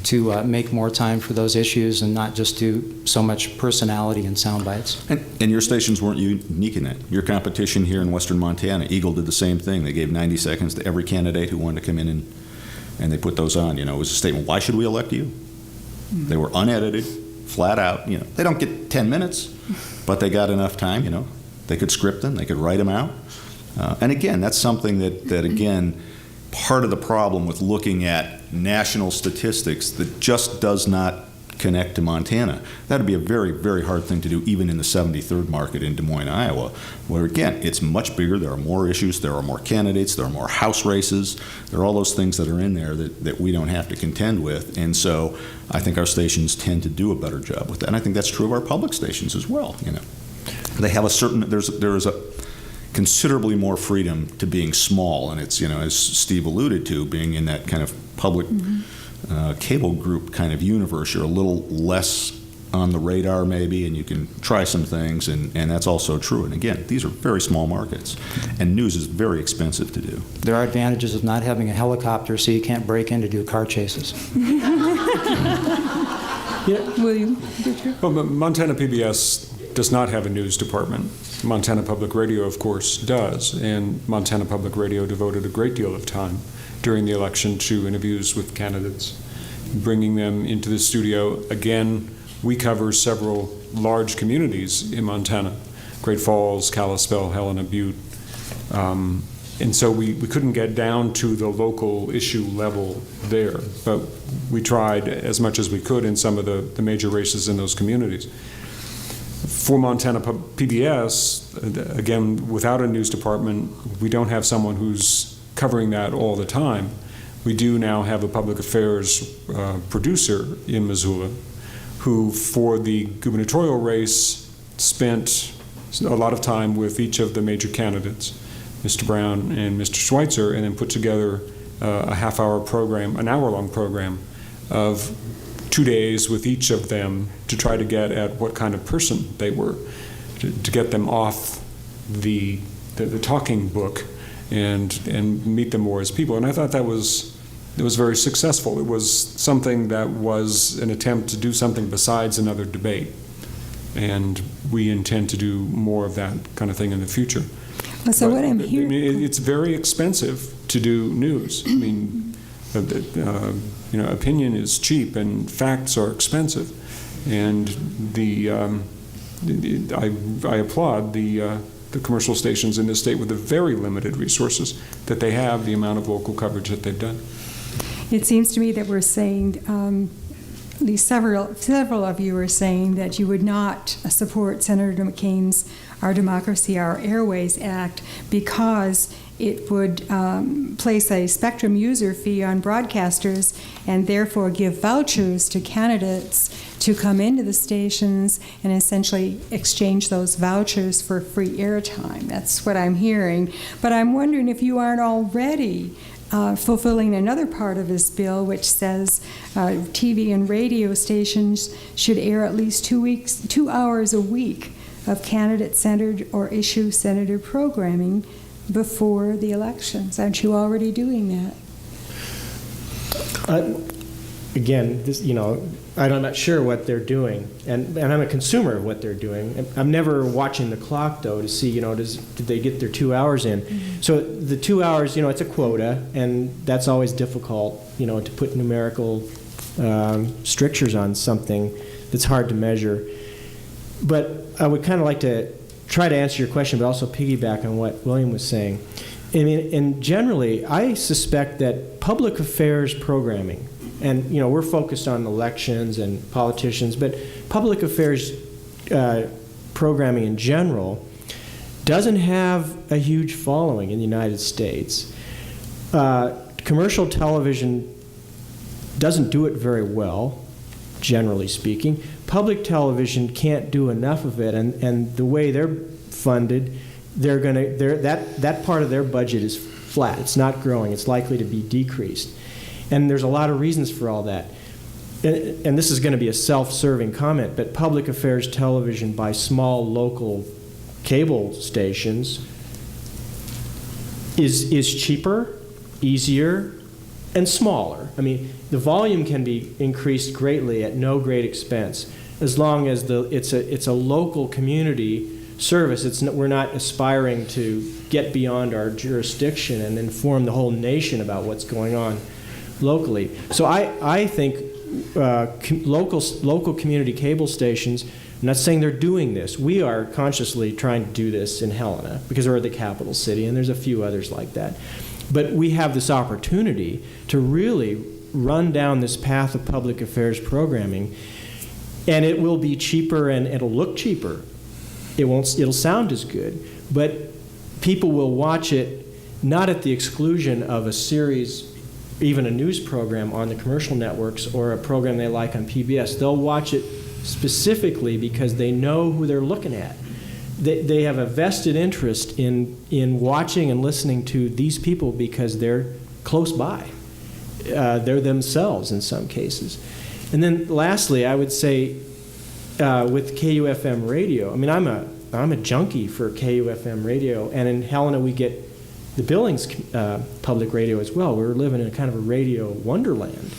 E: to make more time for those issues and not just do so much personality and sound bites.
B: And your stations weren't unique in that. Your competition here in western Montana, Eagle did the same thing. They gave 90 seconds to every candidate who wanted to come in, and they put those on. It was a statement, why should we elect you? They were unedited, flat out. They don't get 10 minutes, but they got enough time. They could script them, they could write them out. And again, that's something that again, part of the problem with looking at national statistics that just does not connect to Montana. That would be a very, very hard thing to do even in the 73rd market in Des Moines, Iowa, where again, it's much bigger, there are more issues, there are more candidates, there are more House races, there are all those things that are in there that we don't have to contend with. And so I think our stations tend to do a better job with that. And I think that's true of our public stations as well. They have there is a considerably more freedom to being small, and it's, as Steve alluded to, being in that kind of public cable group kind of universe, you're a little less on the radar maybe, and you can try some things, and that's also true. And again, these are very small markets, and news is very expensive to do.
E: There are advantages of not having a helicopter, so you can't break in to do car chases.
A: William?
F: Well, Montana PBS does not have a news department. Montana Public Radio, of course, does, and Montana Public Radio devoted a great deal of time during the election to interviews with candidates, bringing them into the studio. Again, we cover several large communities in Montana, Great Falls, Kalispell, Helena, Butte, and so we couldn't get down to the local issue level there, but we tried as much as we could in some of the major races in those communities. For Montana PBS, again, without a news department, we don't have someone who's covering that all the time. We do now have a public affairs producer in Missoula who, for the gubernatorial race, spent a lot of time with each of the major candidates, Mr. Brown and Mr. Schweitzer, and then put together a half-hour program, an hour-long program of 2 days with each of them to try to get at what kind of person they were, to get them off the talking book and meet them more as people. And I thought it was very successful. It was something that was an attempt to do something besides another debate. And we intend to do more of that kind of thing in the future.
A: Well, so what I'm hearing...
F: It's very expensive to do news. Opinion is cheap and facts are expensive, and I applaud the commercial stations in this state with the very limited resources that they have, the amount of local coverage that they've done.
A: It seems to me that we're saying, at least several of you are saying that you would not support Senator McCain's Our Democracy, Our Airways Act because it would place a spectrum user fee on broadcasters and therefore give vouchers to candidates to come into the stations and essentially exchange those vouchers for free airtime. That's what I'm hearing. But I'm wondering if you aren't already fulfilling another part of this bill, which says TV and radio stations should air at least 2 hours a week of candidate-centered or issue-centered programming before the elections. Aren't you already doing that?
C: Again, I'm not sure what they're doing, and I'm a consumer of what they're doing. I'm never watching the clock, though, to see, did they get their 2 hours in? Mm-hmm. So the 2 hours, it's a quota, and that's always difficult, to put numerical strictures on something that's hard to measure. But I would kind of like to try to answer your question, but also piggyback on what William was saying. And generally, I suspect that public affairs programming, and we're focused on elections and politicians, but public affairs programming in general doesn't have a huge following in the United States. Commercial television doesn't do it very well, generally speaking. Public television can't do enough of it, and the way they're funded, that part of their budget is flat. It's not growing. It's likely to be decreased. And there's a lot of reasons for all that. And this is going to be a self-serving comment, but public affairs television by small local cable stations is cheaper, easier, and smaller. I mean, the volume can be increased greatly at no great expense, as long as it's a local community service. We're not aspiring to get beyond our jurisdiction and inform the whole nation about what's going on locally. So I think local community cable stations, I'm not saying they're doing this. We are consciously trying to do this in Helena because we're the capital city, and there's a few others like that. But we have this opportunity to really run down this path of public affairs programming, and it will be cheaper and it'll look cheaper. It'll sound as good, but people will watch it not at the exclusion of a series, even a news program on the commercial networks or a program they like on PBS. They'll watch it specifically because they know who they're looking at. They have a vested interest in watching and listening to these people because they're close by. They're themselves in some cases. And then lastly, I would say with KUFM radio, I mean, I'm a junkie for KUFM radio, and in Helena we get the Billings public radio as well. We're living in a kind of a radio wonderland.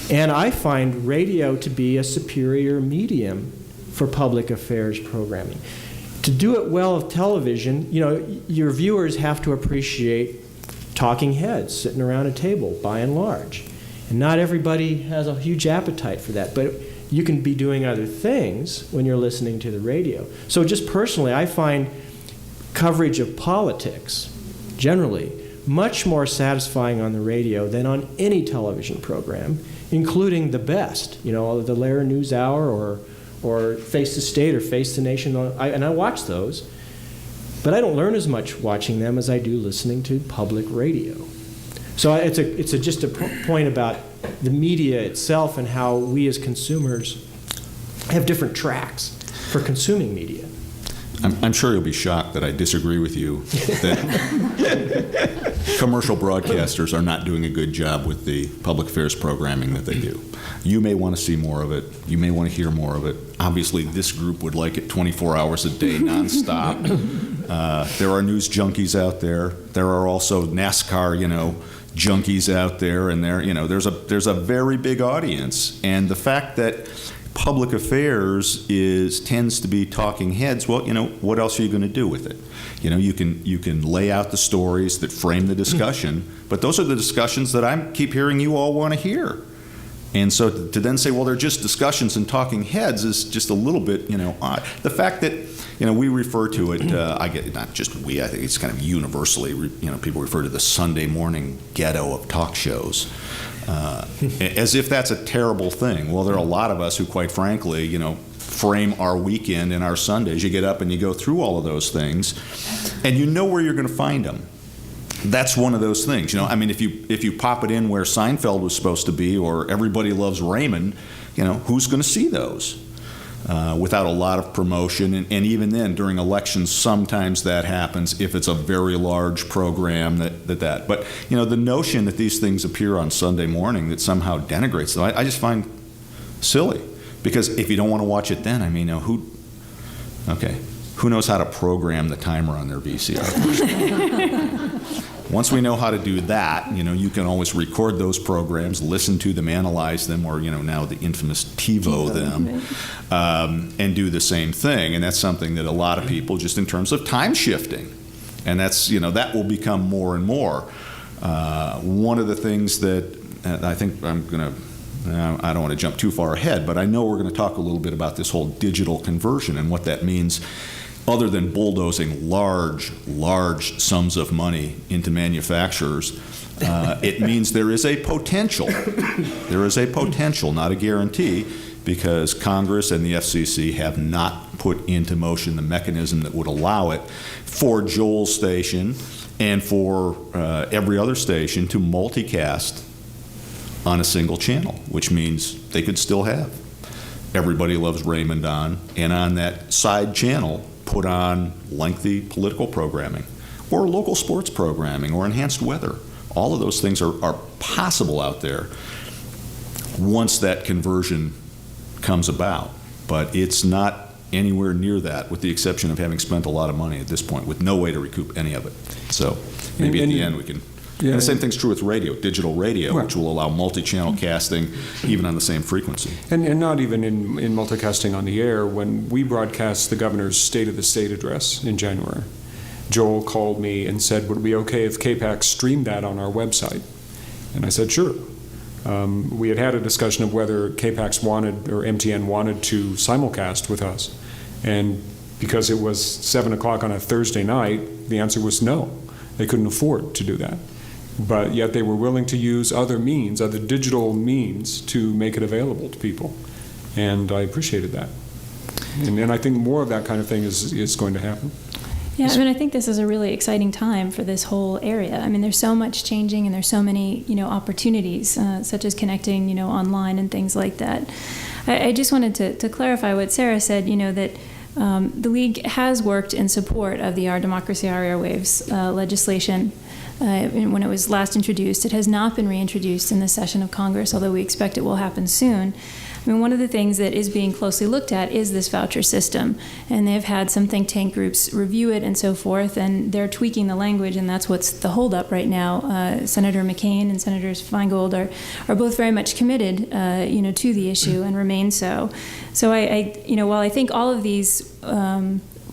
C: And I find radio to be a superior medium for public affairs programming. To do it well with television, you know, your viewers have to appreciate talking heads sitting around a table, by and large. And not everybody has a huge appetite for that, but you can be doing other things when you're listening to the radio. So just personally, I find coverage of politics, generally, much more satisfying on the radio than on any television program, including the best, you know, the Lehrer News Hour or Face the State or Face the Nation. And I watch those, but I don't learn as much watching them as I do listening to public radio. So it's just a point about the media itself and how we as consumers have different tracks for consuming media.
B: I'm sure you'll be shocked that I disagree with you that commercial broadcasters are not doing a good job with the public affairs programming that they do. You may want to see more of it. You may want to hear more of it. Obviously, this group would like it 24 hours a day, nonstop. There are news junkies out there. There are also NASCAR, junkies out there, and there's a very big audience. And the fact that public affairs tends to be talking heads, well, what else are you going to do with it? You can lay out the stories that frame the discussion, but those are the discussions that I keep hearing you all want to hear. And so to then say, well, they're just discussions and talking heads is just a little bit, odd. The fact that, we refer to it, I think it's kind of universally, people refer to the Sunday morning ghetto of talk shows. As if that's a terrible thing. Well, there are a lot of us who, quite frankly, frame our weekend and our Sundays. You get up and you go through all of those things, and you know where you're going to find them. That's one of those things. If you pop it in where Seinfeld was supposed to be, or Everybody Loves Raymond, who's going to see those? Without a lot of promotion, and even then, during elections, sometimes that happens if it's a very large program that. But the notion that these things appear on Sunday morning that somehow denigrates them, I just find silly. Because if you don't want to watch it then, who knows how to program the timer on their VCR? Once we know how to do that, you can always record those programs, listen to them, analyze them, or now the infamous TiVo them, and do the same thing. And that's something that a lot of people, just in terms of time shifting, and that's that will become more and more. One of the things that I think I don't want to jump too far ahead, but I know we're going to talk a little bit about this whole digital conversion and what that means. Other than bulldozing large sums of money into manufacturers, it means there is a potential. There is a potential, not a guarantee, because Congress and the FCC have not put into motion the mechanism that would allow it for Joel's station and for every other station to multicast on a single channel, which means they could still have Everybody Loves Raymond on, and on that side channel put on lengthy political programming or local sports programming or enhanced weather. All of those things are possible out there once that conversion comes about. But it's not anywhere near that, with the exception of having spent a lot of money at this point with no way to recoup any of it. So Maybe at
F: And-
B: the end we can.
F: Yeah.
B: And the same thing's true with radio, digital radio,
F: Right.
B: which will allow multi-channel casting even on the same frequency.
F: And not even in multicasting on the air. When we broadcast the governor's State of the State address in January, Joel called me and said, would it be okay if KPAC streamed that on our website? And I said, sure. We had a discussion of whether KPAX wanted, or MTN wanted to simulcast with us. And because it was 7 o'clock on a Thursday night, the answer was no. They couldn't afford to do that. But yet they were willing to use other means, other digital means, to make it available to people. And I appreciated that. And I think more of that kind of thing is going to happen.
D: Yeah, I mean, I think this is a really exciting time for this whole area. I mean, there's so much changing, and there's so many, opportunities, such as connecting, online and things like that. I just wanted to clarify what Sarah said, that the League has worked in support of the Our Democracy, Our Airwaves legislation when it was last introduced. It has not been reintroduced in this session of Congress, although we expect it will happen soon. I mean, one of the things that is being closely looked at is this voucher system, and they've had some think tank groups review it and so forth, and they're tweaking the language, and that's what's the holdup right now. Senator McCain and Senators Feingold are both very much committed, to the issue and remain so. So while I think all of these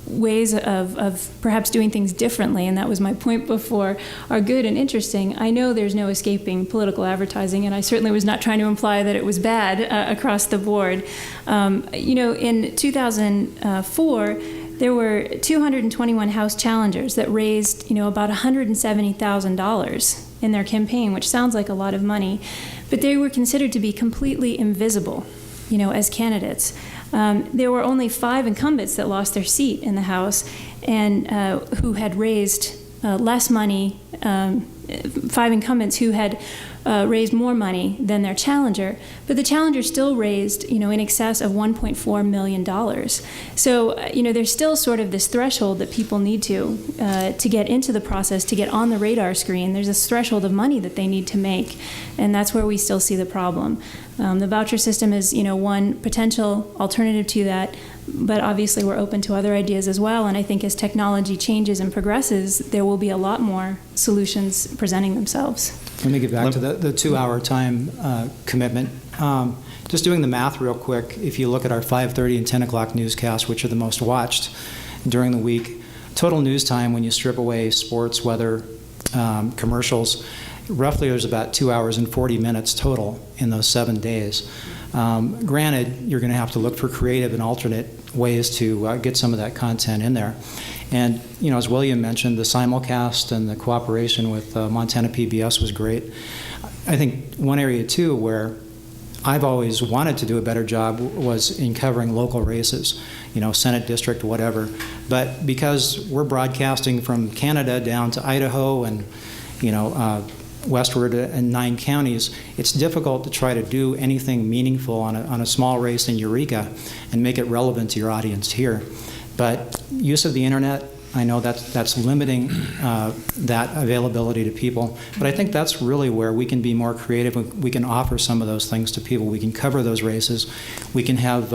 D: ways of perhaps doing things differently, and that was my point before, are good and interesting, I know there's no escaping political advertising, and I certainly was not trying to imply that it was bad across the board. In 2004, there were 221 House challengers that raised, about $170,000 in their campaign, which sounds like a lot of money, but they were considered to be completely invisible, as candidates. There were only 5 incumbents that lost their seat in the House, and who had raised less money. 5 incumbents who had raised more money than their challenger, but the challenger still raised, in excess of $1.4 million. So, there's still sort of this threshold that people need to get into the process, to get on the radar screen. There's this threshold of money that they need to make, and that's where we still see the problem. The voucher system is, one potential alternative to that, but obviously we're open to other ideas as well, and I think as technology changes and progresses, there will be a lot more solutions presenting themselves.
E: Let me get back to the 2-hour time commitment. Just doing the math real quick, if you look at our 5:30 and 10 o'clock newscasts, which are the most watched during the week, total news time when you strip away sports, weather, commercials, roughly there's about 2 hours and 40 minutes total in those 7 days. Granted, you're going to have to look for creative and alternate ways to get some of that content in there. And, as William mentioned, the simulcast and the cooperation with Montana PBS was great. I think one area, too, where I've always wanted to do a better job was in covering local races, Senate district, whatever. But because we're broadcasting from Canada down to Idaho and, westward in 9 counties, it's difficult to try to do anything meaningful on a small race in Eureka and make it relevant to your audience here. But use of the internet, I know that's limiting that availability to people, but I think that's really where we can be more creative. We can offer some of those things to people. We can cover those races. We can have,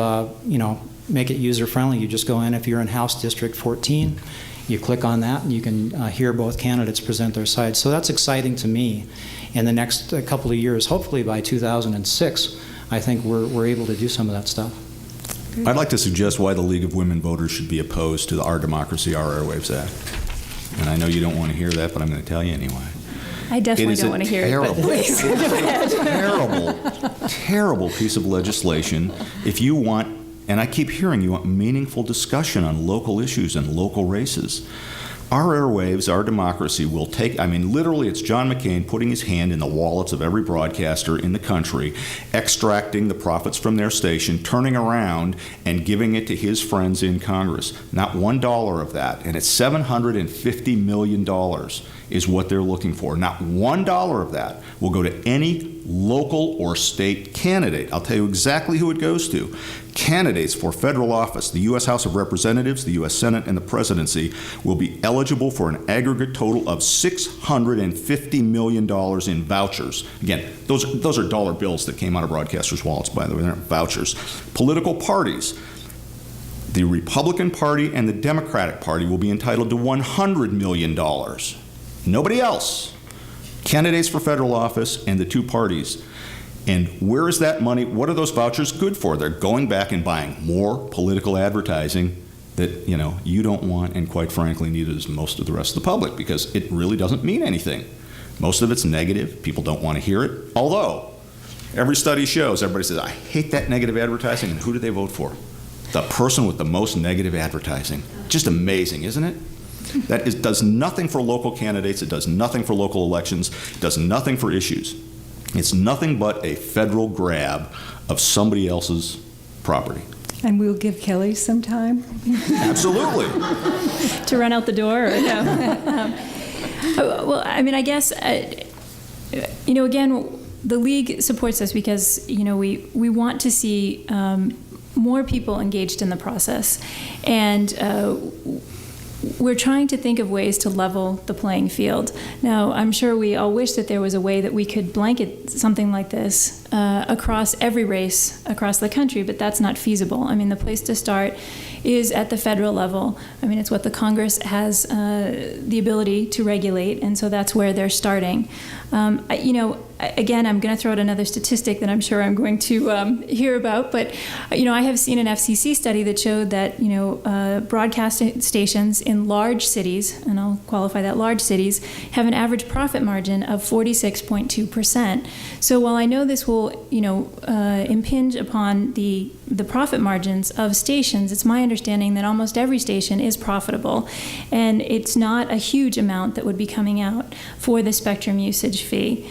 E: make it user-friendly. You just go in, if you're in House District 14, you click on that, and you can hear both candidates present their sides. So that's exciting to me. In the next couple of years, hopefully by 2006, I think we're able to do some of that stuff.
B: I'd like to suggest why the League of Women Voters should be opposed to the Our Democracy, Our Airwaves Act. And I know you don't want to hear that, but I'm going to tell you anyway.
D: I definitely don't want to hear it, but please.
B: Terrible piece of legislation. If you want, and I keep hearing you want meaningful discussion on local issues and local races. Our airwaves, our democracy will take, literally it's John McCain putting his hand in the wallets of every broadcaster in the country, extracting the profits from their station, turning around and giving it to his friends in Congress. Not $1 of that, and it's $750 million is what they're looking for. Not $1 of that will go to any local or state candidate. I'll tell you exactly who it goes to. Candidates for federal office, the U.S. House of Representatives, the U.S. Senate, and the presidency will be eligible for an aggregate total of $650 million in vouchers. Again, those are dollar bills that came out of broadcasters' wallets, by the way. They're not vouchers. Political parties, the Republican Party and the Democratic Party will be entitled to $100 million. Nobody else. Candidates for federal office and the two parties. And where is that money? What are those vouchers good for? They're going back and buying more political advertising that, you don't want, and quite frankly, neither does most of the rest of the public, because it really doesn't mean anything. Most of it's negative. People don't want to hear it. Although, every study shows, everybody says, I hate that negative advertising, and who do they vote for? The person with the most negative advertising. Just amazing, isn't it? That does nothing for local candidates. It does nothing for local elections. It does nothing for issues. It's nothing but a federal grab of somebody else's property.
A: And we'll give Kelly some time.
B: Absolutely.
D: To run out the door? Or no? Well, I mean, I guess, again, the League supports us because, we want to see more people engaged in the process. And we're trying to think of ways to level the playing field. Now, I'm sure we all wish that there was a way that we could blanket something like this across every race across the country, but that's not feasible. I mean, the place to start is at the federal level. I mean, it's what the Congress has the ability to regulate, and so that's where they're starting. Again, I'm going to throw out another statistic that I'm sure I'm going to hear about, but I have seen an FCC study that showed that broadcast stations in large cities, and I'll qualify that large cities, have an average profit margin of 46.2%. So while I know this will impinge upon the profit margins of stations, it's my understanding that almost every station is profitable, and it's not a huge amount that would be coming out for the spectrum usage fee.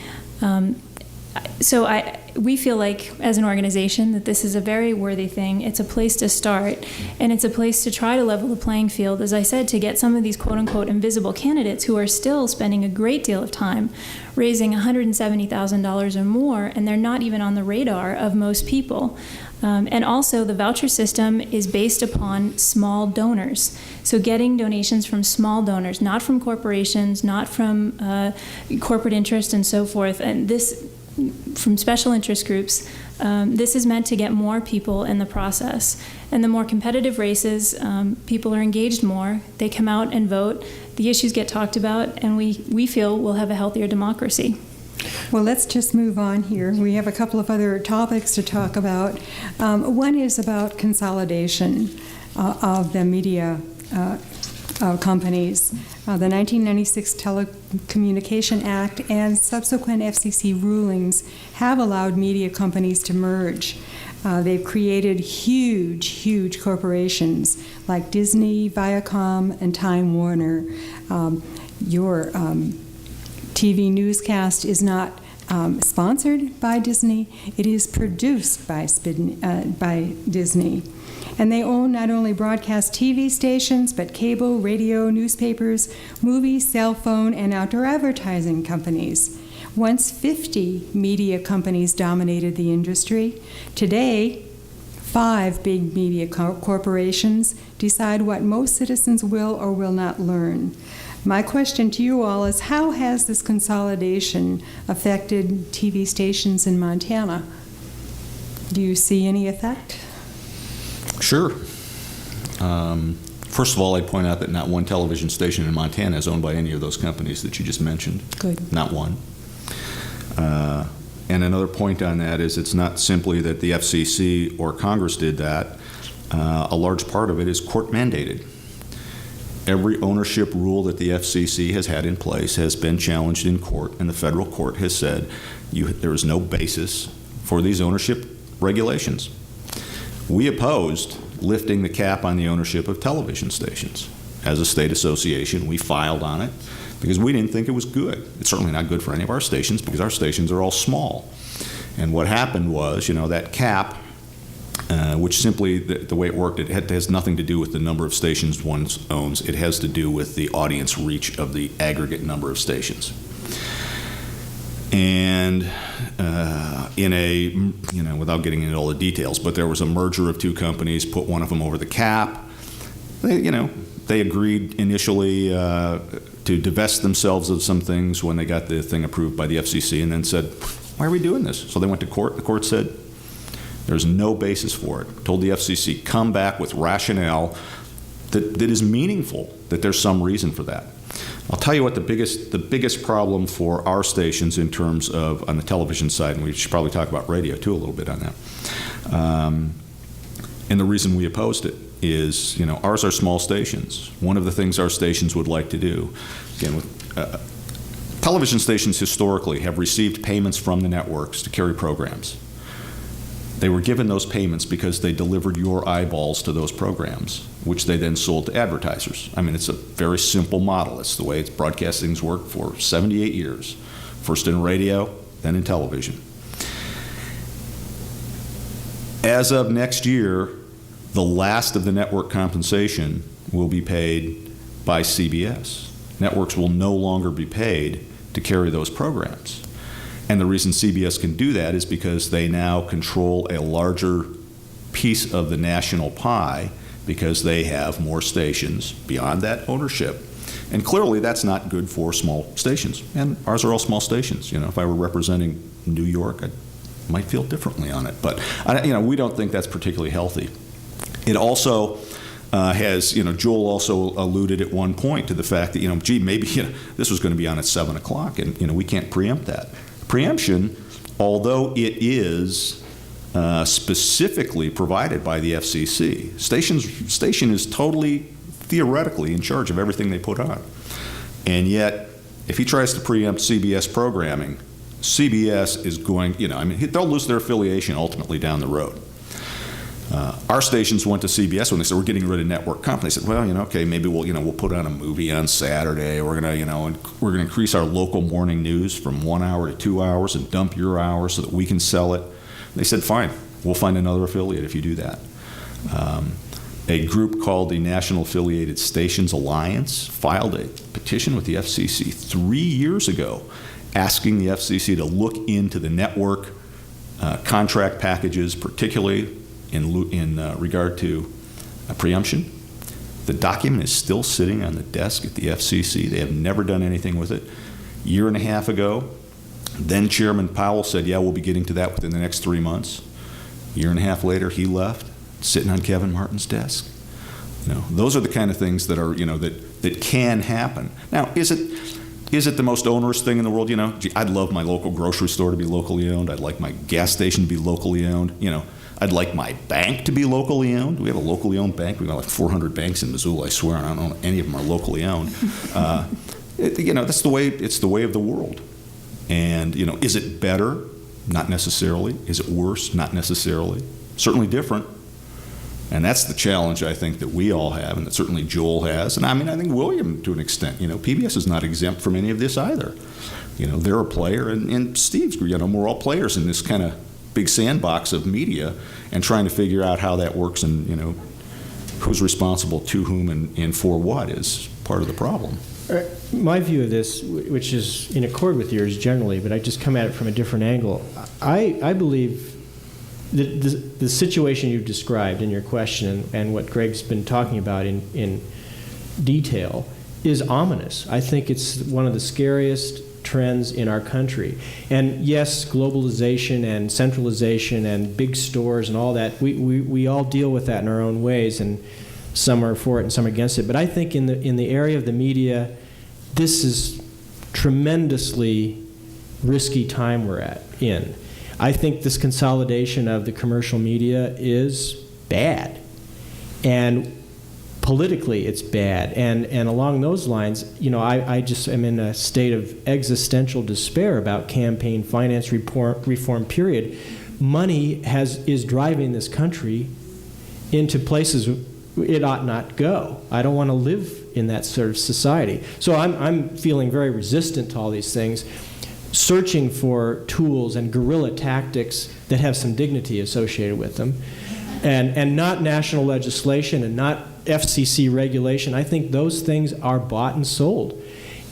D: So we feel like, as an organization, that this is a very worthy thing. It's a place to start, and it's a place to try to level the playing field, as I said, to get some of these quote-unquote invisible candidates who are still spending a great deal of time raising $170,000 or more, and they're not even on the radar of most people. And also, the voucher system is based upon small donors. So getting donations from small donors, not from corporations, not from corporate interest and so forth, and this from special interest groups. This is meant to get more people in the process. And the more competitive races, people are engaged more. They come out and vote. The issues get talked about, and we feel we'll have a healthier democracy.
A: Well, let's just move on here. We have a couple of other topics to talk about. One is about consolidation of the media companies. The 1996 Telecommunication Act and subsequent FCC rulings have allowed media companies to merge. They've created huge corporations like Disney, Viacom, and Time Warner. Your TV newscast is not sponsored by Disney. It is produced by Disney. And they own not only broadcast TV stations, but cable, radio, newspapers, movie, cell phone, and outdoor advertising companies. Once 50 media companies dominated the industry. Today, 5 big media corporations decide what most citizens will or will not learn. My question to you all is, how has this consolidation affected TV stations in Montana? Do you see any effect?
B: Sure. First of all, I'd point out that not one television station in Montana is owned by any of those companies that you just mentioned.
A: Good.
B: Not one. And another point on that is it's not simply that the FCC or Congress did that. A large part of it is court mandated. Every ownership rule that the FCC has had in place has been challenged in court, and the federal court has said there is no basis for these ownership regulations. We opposed lifting the cap on the ownership of television stations. As a state association, we filed on it because we didn't think it was good. It's certainly not good for any of our stations because our stations are all small. And what happened was, that cap, which simply, the way it worked, it has nothing to do with the number of stations one owns. It has to do with the audience reach of the aggregate number of stations. And without getting into all the details, but there was a merger of two companies, put one of them over the cap. They agreed initially to divest themselves of some things when they got the thing approved by the FCC, and then said, why are we doing this? So they went to court. The court said, there's no basis for it. Told the FCC, come back with rationale that is meaningful, that there's some reason for that. I'll tell you what the biggest problem for our stations in terms of on the television side, and we should probably talk about radio too a little bit on that. And the reason we opposed it is, ours are small stations. One of the things our stations would like to do, again, with television stations historically have received payments from the networks to carry programs. They were given those payments because they delivered your eyeballs to those programs, which they then sold to advertisers. I mean, it's a very simple model. It's the way broadcasting's worked for 78 years, first in radio, then in television. As of next year, the last of the network compensation will be paid by CBS. Networks will no longer be paid to carry those programs. And the reason CBS can do that is because they now control a larger piece of the national pie because they have more stations beyond that ownership. And clearly that's not good for small stations. And ours are all small stations. If I were representing New York, I might feel differently on it. But we don't think that's particularly healthy. It also has, Joel also alluded at one point to the fact that, maybe this was going to be on at 7 o'clock, and, we can't preempt that. Preemption, although it is specifically provided by the FCC, station is totally theoretically in charge of everything they put on. And yet, if he tries to preempt CBS programming, CBS is going, they'll lose their affiliation ultimately down the road. Our stations went to CBS when they said we're getting rid of network comp. They said, well, okay, maybe we'll put on a movie on Saturday. We're gonna increase our local morning news from 1 hour to 2 hours and dump your hours so that we can sell it. They said, fine, we'll find another affiliate if you do that. A group called the National Affiliated Stations Alliance filed a petition with the FCC 3 years ago, asking the FCC to look into the network contract packages, particularly in regard to preemption. The document is still sitting on the desk at the FCC. They have never done anything with it. A year and a half ago, then Chairman Powell said, yeah, we'll be getting to that within the next 3 months. A year and a half later, he left, sitting on Kevin Martin's desk. Those are the kind of things that are, that can happen. Now, is it the most onerous thing in the world? I'd love my local grocery store to be locally owned. I'd like my gas station to be locally owned. I'd like my bank to be locally owned. We have a locally owned bank. We've got like 400 banks in Missoula, I swear, and I don't know any of them are locally owned. That's the way. It's the way of the world. And is it better? Not necessarily. Is it worse? Not necessarily. Certainly different. And that's the challenge I think that we all have, and that certainly Joel has. And I think William, to an extent, PBS is not exempt from any of this either. They're a player, and Steve's, we're all players in this kind of big sandbox of media, and trying to figure out how that works, and who's responsible to whom and for what is part of the problem.
C: My view of this, which is in accord with yours generally, but I just come at it from a different angle. I believe that the situation you've described in your question and what Greg's been talking about in detail is ominous. I think it's one of the scariest trends in our country. And yes, globalization and centralization and big stores and all that, we all deal with that in our own ways, and some are for it and some are against it. But I think in the area of the media, this is tremendously risky time we're in. I think this consolidation of the commercial media is bad. And politically, it's bad. And along those lines, I just am in a state of existential despair about campaign finance reform, period. Money is driving this country into places it ought not go. I don't want to live in that sort of society. So I'm feeling very resistant to all these things, searching for tools and guerrilla tactics that have some dignity associated with them, and not national legislation and not FCC regulation. I think those things are bought and sold.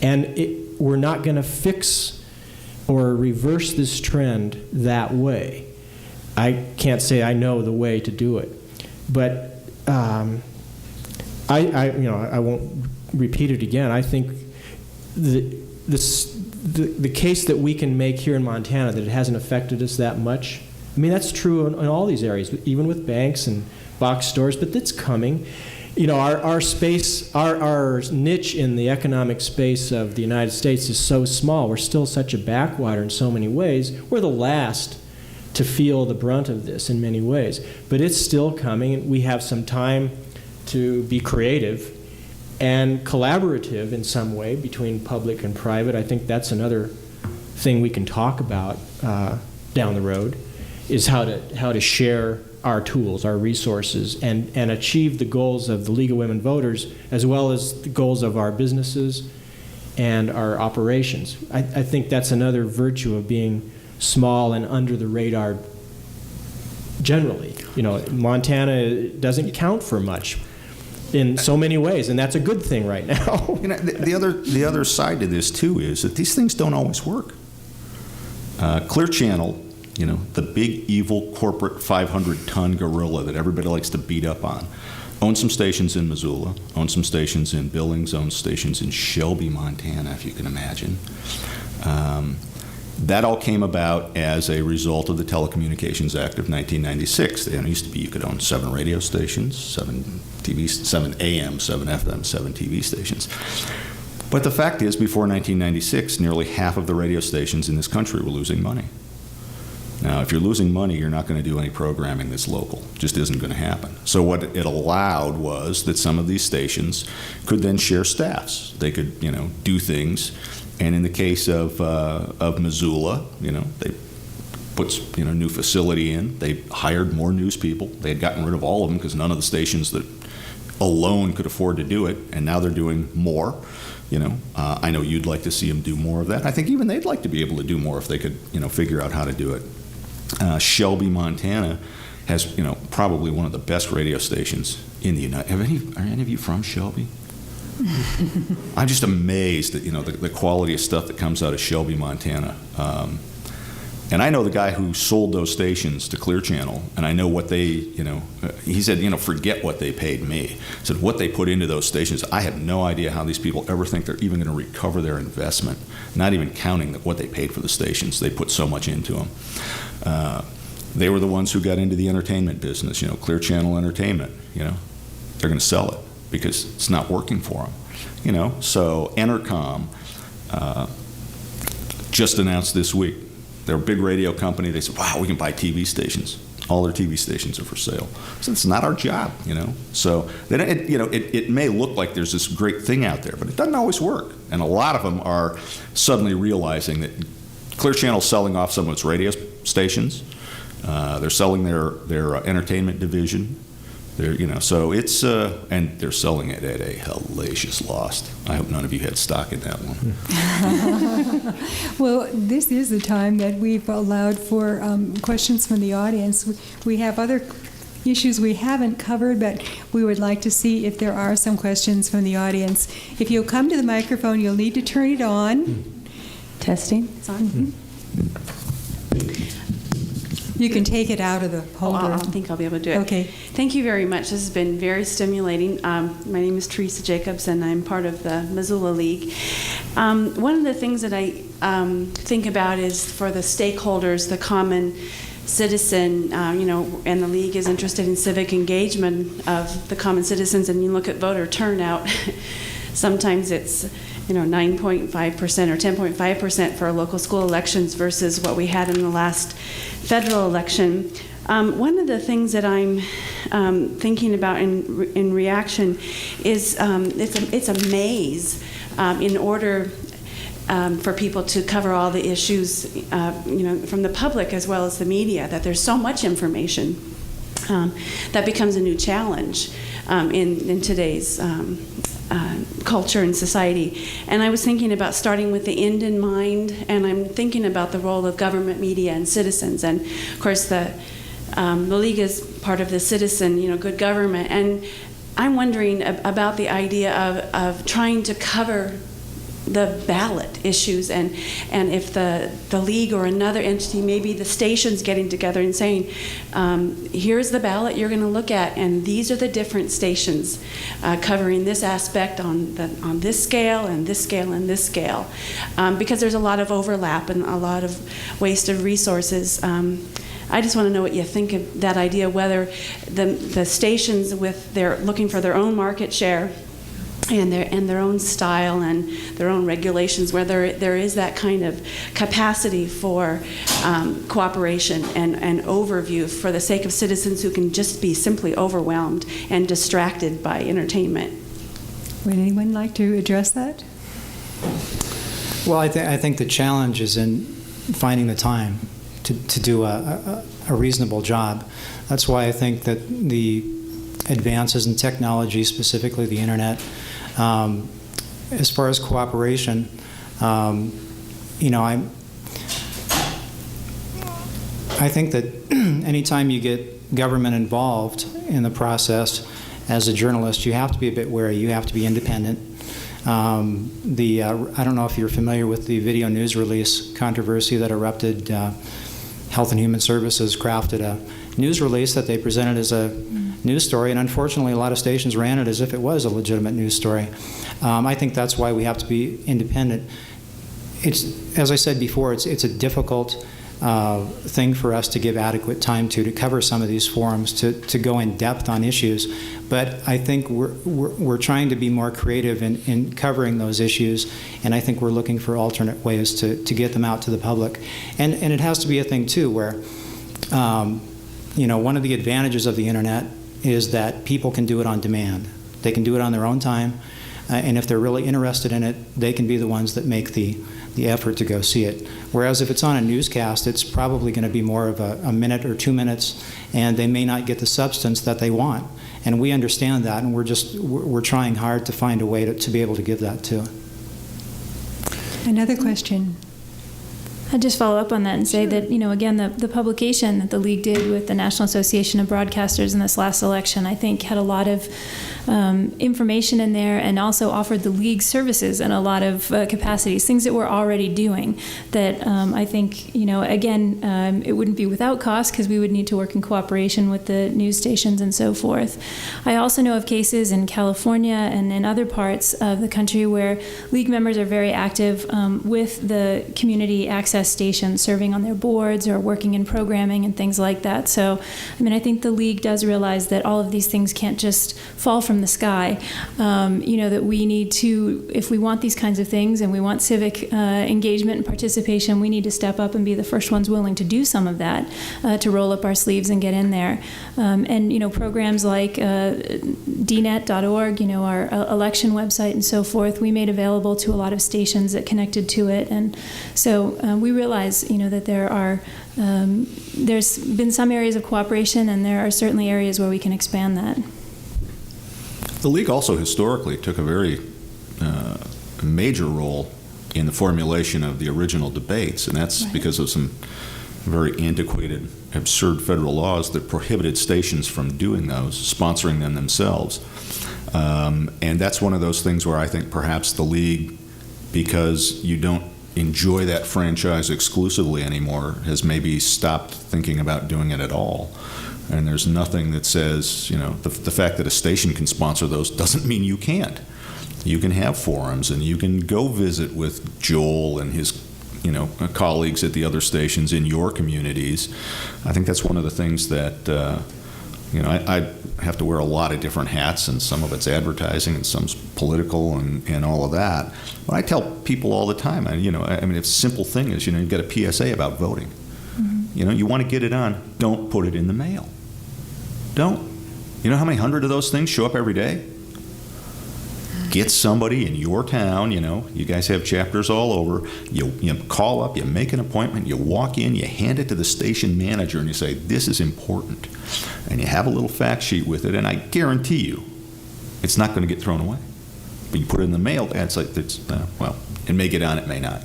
C: And we're not going to fix or reverse this trend that way. I can't say I know the way to do it. But I won't repeat it again. I think the case that we can make here in Montana that it hasn't affected us that much, that's true in all these areas, even with banks and box stores, but that's coming. you know, our space, our niche in the economic space of the United States is so small. We're still such a backwater in so many ways. We're the last to feel the brunt of this in many ways. But it's still coming. We have some time to be creative and collaborative in some way between public and private. I think that's another thing we can talk about down the road, is how to share our tools, our resources, and achieve the goals of the League of Women Voters, as well as the goals of our businesses and our operations. I think that's another virtue of being small and under the radar generally. You know, Montana doesn't count for much in so many ways, and that's a good thing right now.
B: You know, the other side to this too is that these things don't always work. Clear Channel, you know, the big evil corporate 500-ton gorilla that everybody likes to beat up on, owns some stations in Missoula, owns some stations in Billings, owns stations in Shelby, Montana, if you can imagine. That all came about as a result of the Telecommunications Act of 1996. It used to be you could own 7 radio stations, 7 TV, 7 AM, 7 FM, 7 TV stations. But the fact is, before 1996, nearly half of the radio stations in this country were losing money. Now, if you're losing money, you're not going to do any programming that's local. It just isn't going to happen. So what it allowed was that some of these stations could then share staffs. They could, you know, do things. And in the case of Missoula, you know, they put, you know, new facility in. They hired more news people. They had gotten rid of all of them because none of the stations that alone could afford to do it, and now they're doing more. You know, I know you'd like to see them do more of that. I think even they'd like to be able to do more if they could, you know, figure out how to do it. Shelby, Montana, has, you know, probably one of the best radio stations in the United. Are any of you from Shelby? I'm just amazed at, you know, the quality of stuff that comes out of Shelby, Montana. And I know the guy who sold those stations to Clear Channel, and I know what they, you know, he said, you know, forget what they paid me. He said, what they put into those stations, I have no idea how these people ever think they're even going to recover their investment, not even counting what they paid for the stations. They put so much into them. They were the ones who got into the entertainment business, you know, Clear Channel Entertainment, you know. They're going to sell it because it's not working for them, you know. So Entercom just announced this week, they're a big radio company. They said, wow, we can buy TV stations. All their TV stations are for sale. So it's not our job, you know. So then it may look like there's this great thing out there, but it doesn't always work. And a lot of them are suddenly realizing that Clear Channel's selling off some of its radio stations. They're selling their entertainment division. They're, you know, so it's and they're selling it at a hellacious loss. I hope none of you had stock in that one.
A: Well, this is the time that we've allowed for questions from the audience. We have other issues we haven't covered, but we would like to see if there are some questions from the audience. If you'll come to the microphone, you'll need to turn it on.
G: Testing. It's on.
A: Mm-hmm. You can take it out of the holder.
G: I think I'll be able to do it.
A: Okay.
G: Thank you very much. This has been very stimulating. My name is Teresa Jacobs, and I'm part of the Missoula League. One of the things that I think about is for the stakeholders, the common citizen, you know, and the League is interested in civic engagement of the common citizens, and you look at voter turnout, sometimes it's, you know, 9.5% or 10.5% for local school elections versus what we had in the last federal election. One of the things that I'm thinking about in reaction is it's a maze in order for people to cover all the issues, you know, from the public as well as the media, that there's so much information that becomes a new challenge in today's culture and society. And I was thinking about starting with the end in mind, and I'm thinking about the role of government, media, and citizens. And of course, the League is part of the citizen, you know, good government. And I'm wondering about the idea of trying to cover the ballot issues, and if the League or another entity, maybe the stations getting together and saying, here's the ballot you're going to look at, and these are the different stations covering this aspect on this scale and this scale and this scale, because there's a lot of overlap and a lot of wasted resources. I just want to know what you think of that idea, whether the stations they're looking for their own market share and their own style and their own regulations, whether there is that kind of capacity for cooperation and overview for the sake of citizens who can just be simply overwhelmed and distracted by entertainment.
A: Would anyone like to address that?
E: Well, I think the challenge is in finding the time to do a reasonable job. That's why I think that the advances in technology, specifically the internet, as far as cooperation, I think that anytime you get government involved in the process, as a journalist, you have to be a bit wary. You have to be independent. I don't know if you're familiar with the video news release controversy that erupted. Health and Human Services crafted a news release that they presented as a news story, and unfortunately a lot of stations ran it as if it was a legitimate news story. I think that's why we have to be independent. It's, as I said before, it's a difficult thing for us to give adequate time to cover some of these forums, to go in depth on issues. But I think we're trying to be more creative in covering those issues, and I think we're looking for alternate ways to get them out to the public. And it has to be a thing, too, where one of the advantages of the internet is that people can do it on demand. They can do it on their own time, and if they're really interested in it, they can be the ones that make the effort to go see it. Whereas if it's on a newscast, it's probably going to be more of a minute or 2 minutes, and they may not get the substance that they want. And we understand that, and we're trying hard to find a way to be able to give that too.
A: Another question.
D: I'd just follow up on that and say that, again, the publication that the League did with the National Association of Broadcasters in this last election, I think had a lot of information in there, and also offered the League services in a lot of capacities, things that we're already doing that I think, again, it wouldn't be without cost because we would need to work in cooperation with the news stations and so forth. I also know of cases in California and in other parts of the country where League members are very active with the community access stations, serving on their boards or working in programming and things like that. So, I think the League does realize that all of these things can't just fall from the sky. That we need to, if we want these kinds of things and we want civic engagement and participation, we need to step up and be the first ones willing to do some of that, to roll up our sleeves and get in there. Programs like dnet.org, our election website and so forth, we made available to a lot of stations that connected to it. And so we realize, that there's been some areas of cooperation, and there are certainly areas where we can expand that.
B: The League also historically took a very major role in the formulation of the original debates, and that's because of some very antiquated, absurd federal laws that prohibited stations from doing those, sponsoring them themselves. And that's one of those things where I think perhaps the League, because you don't enjoy that franchise exclusively anymore, has maybe stopped thinking about doing it at all. And there's nothing that says, the fact that a station can sponsor those doesn't mean you can't. You can have forums, and you can go visit with Joel and his, colleagues at the other stations in your communities. I think that's one of the things that, I have to wear a lot of different hats, and some of it's advertising and some's political and all of that. But I tell people all the time, it's a simple thing is, you've got a PSA about voting. Mm-hmm. You want to get it on, don't put it in the mail. Don't. You know how many hundred of those things show up every day? Get somebody in your town, you guys have chapters all over, you call up, you make an appointment, you walk in, you hand it to the station manager, and you say, this is important. And you have a little fact sheet with it, and I guarantee you, it's not going to get thrown away. But you put it in the mail, it may get on, it may not.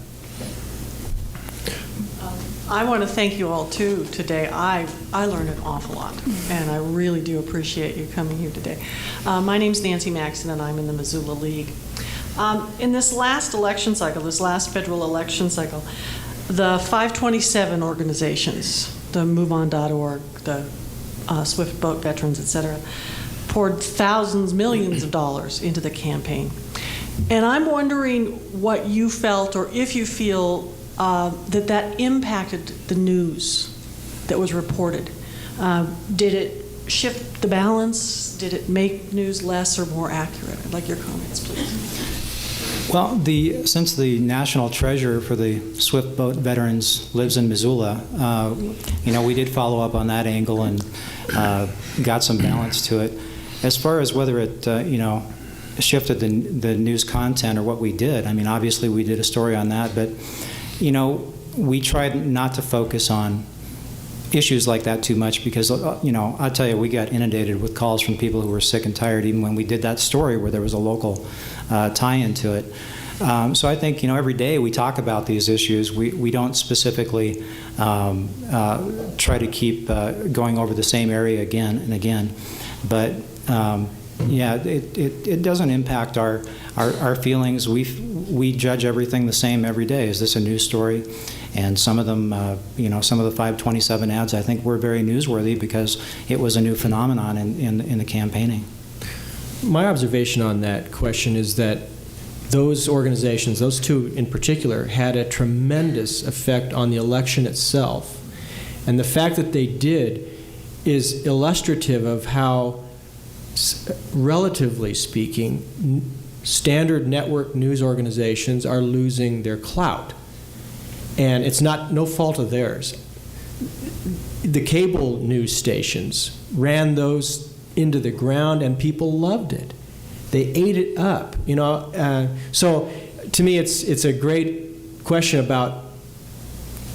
H: I want to thank you all, too, today. I learned an awful lot, and I really do appreciate you coming here today. My name's Nancy Maxon, and I'm in the Missoula League. In this last election cycle, this last federal election cycle, the 527 organizations, the MoveOn.org, the Swift Boat Veterans, et cetera, poured thousands, millions of dollars into the campaign. And I'm wondering what you felt, or if you feel that impacted the news that was reported? Did it shift the balance? Did it make news less or more accurate? I'd like your comments, please.
E: Well, since the national treasure for the swift boat veterans lives in Missoula, we did follow up on that angle and got some balance to it. As far as whether it, shifted the news content or what we did, I mean, obviously we did a story on that, but, we tried not to focus on issues like that too much because, I'll tell you, we got inundated with calls from people who were sick and tired even when we did that story where there was a local tie-in to it. So I think, every day we talk about these issues. We don't specifically try to keep going over the same area again and again. But, it doesn't impact our feelings. We judge everything the same every day. Is this a news story? And some of them, some of the 527 ads, I think were very newsworthy because it was a new phenomenon in the campaigning.
C: My observation on that question is that those organizations, those two in particular, had a tremendous effect on the election itself. And the fact that they did is illustrative of how, relatively speaking, standard network news organizations are losing their clout. And it's no fault of theirs. The cable news stations ran those into the ground, and people loved it. They ate it up, So to me, it's a great question about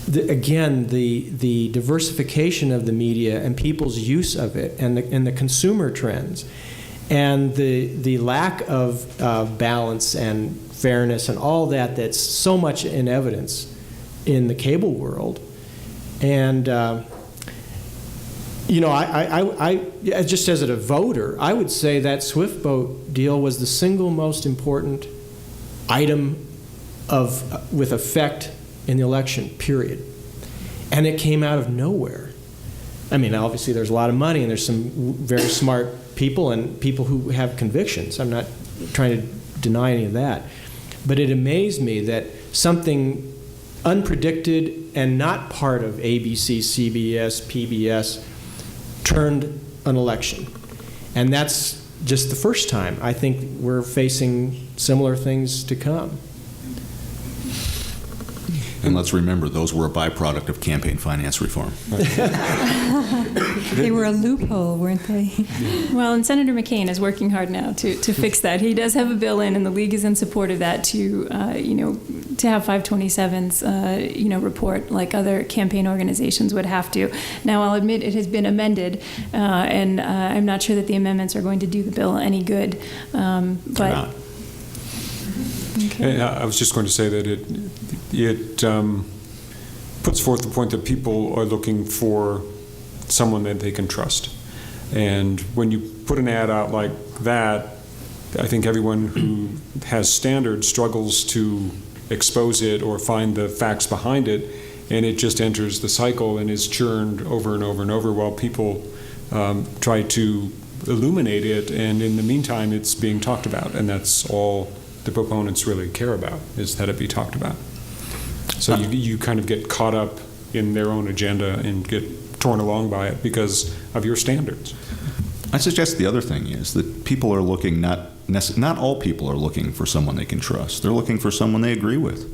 C: the diversification of the media and people's use of it, and the consumer trends, and the lack of balance and fairness and all that's so much in evidence in the cable world. And I just as a voter, I would say that Swift Boat deal was the single most important item with effect in the election, period. And it came out of nowhere. I mean, obviously there's a lot of money and there's some very smart people and people who have convictions. I'm not trying to deny any of that. But it amazed me that something unpredicted and not part of ABC, CBS, PBS turned an election. And that's just the first time. I think we're facing similar things to come.
B: And let's remember, those were a byproduct of campaign finance reform.
A: They were a loophole, weren't they?
D: Well, and Senator McCain is working hard now to fix that. He does have a bill in, and the league is in support of that to have 527's report like other campaign organizations would have to. Now, I'll admit it has been amended, and I'm not sure that the amendments are going to do the bill any good. But
F: okay. I was just going to say that it puts forth the point that people are looking for someone that they can trust. And when you put an ad out like that, I think everyone who has standards struggles to expose it or find the facts behind it, and it just enters the cycle and is churned over and over and over while people try to illuminate it, and in the meantime it's being talked about, and that's all the proponents really care about, is that it be talked about. So you kind of get caught up in their own agenda and get torn along by it because of your standards.
B: I suggest the other thing is that people are looking, not all people are looking for someone they can trust. They're looking for someone they agree with.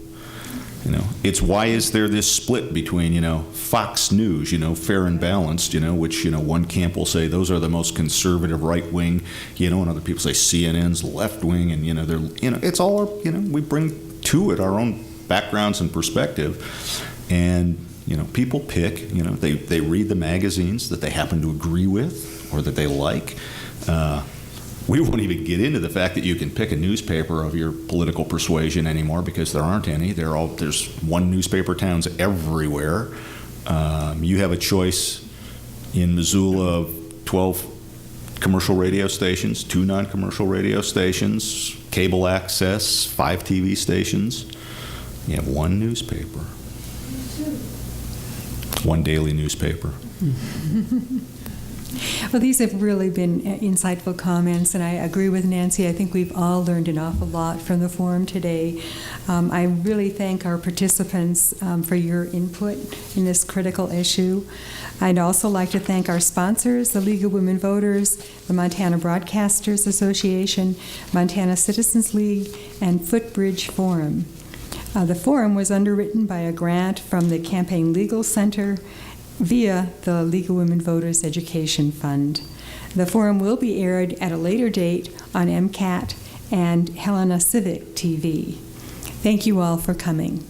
B: It's why is there this split between, Fox News, fair and balanced, which, one camp will say those are the most conservative right wing, and other people say CNN's left wing, and, it's all, we bring to it our own backgrounds and perspective. And, people pick, they read the magazines that they happen to agree with or that they like. We won't even get into the fact that you can pick a newspaper of your political persuasion anymore because there aren't any. There's one newspaper towns everywhere. You have a choice in Missoula of 12 commercial radio stations, 2 non-commercial radio stations, cable access, 5 TV stations. You have one newspaper. One daily newspaper.
A: Well, these have really been insightful comments, and I agree with Nancy. I think we've all learned an awful lot from the forum today. I really thank our participants for your input in this critical issue. I'd also like to thank our sponsors, the League of Women Voters, the Montana Broadcasters Association, Montana Citizens League, and Footbridge Forum. The forum was underwritten by a grant from the Campaign Legal Center via the League of Women Voters Education Fund. The forum will be aired at a later date on MCAT and Helena Civic TV. Thank you all for coming.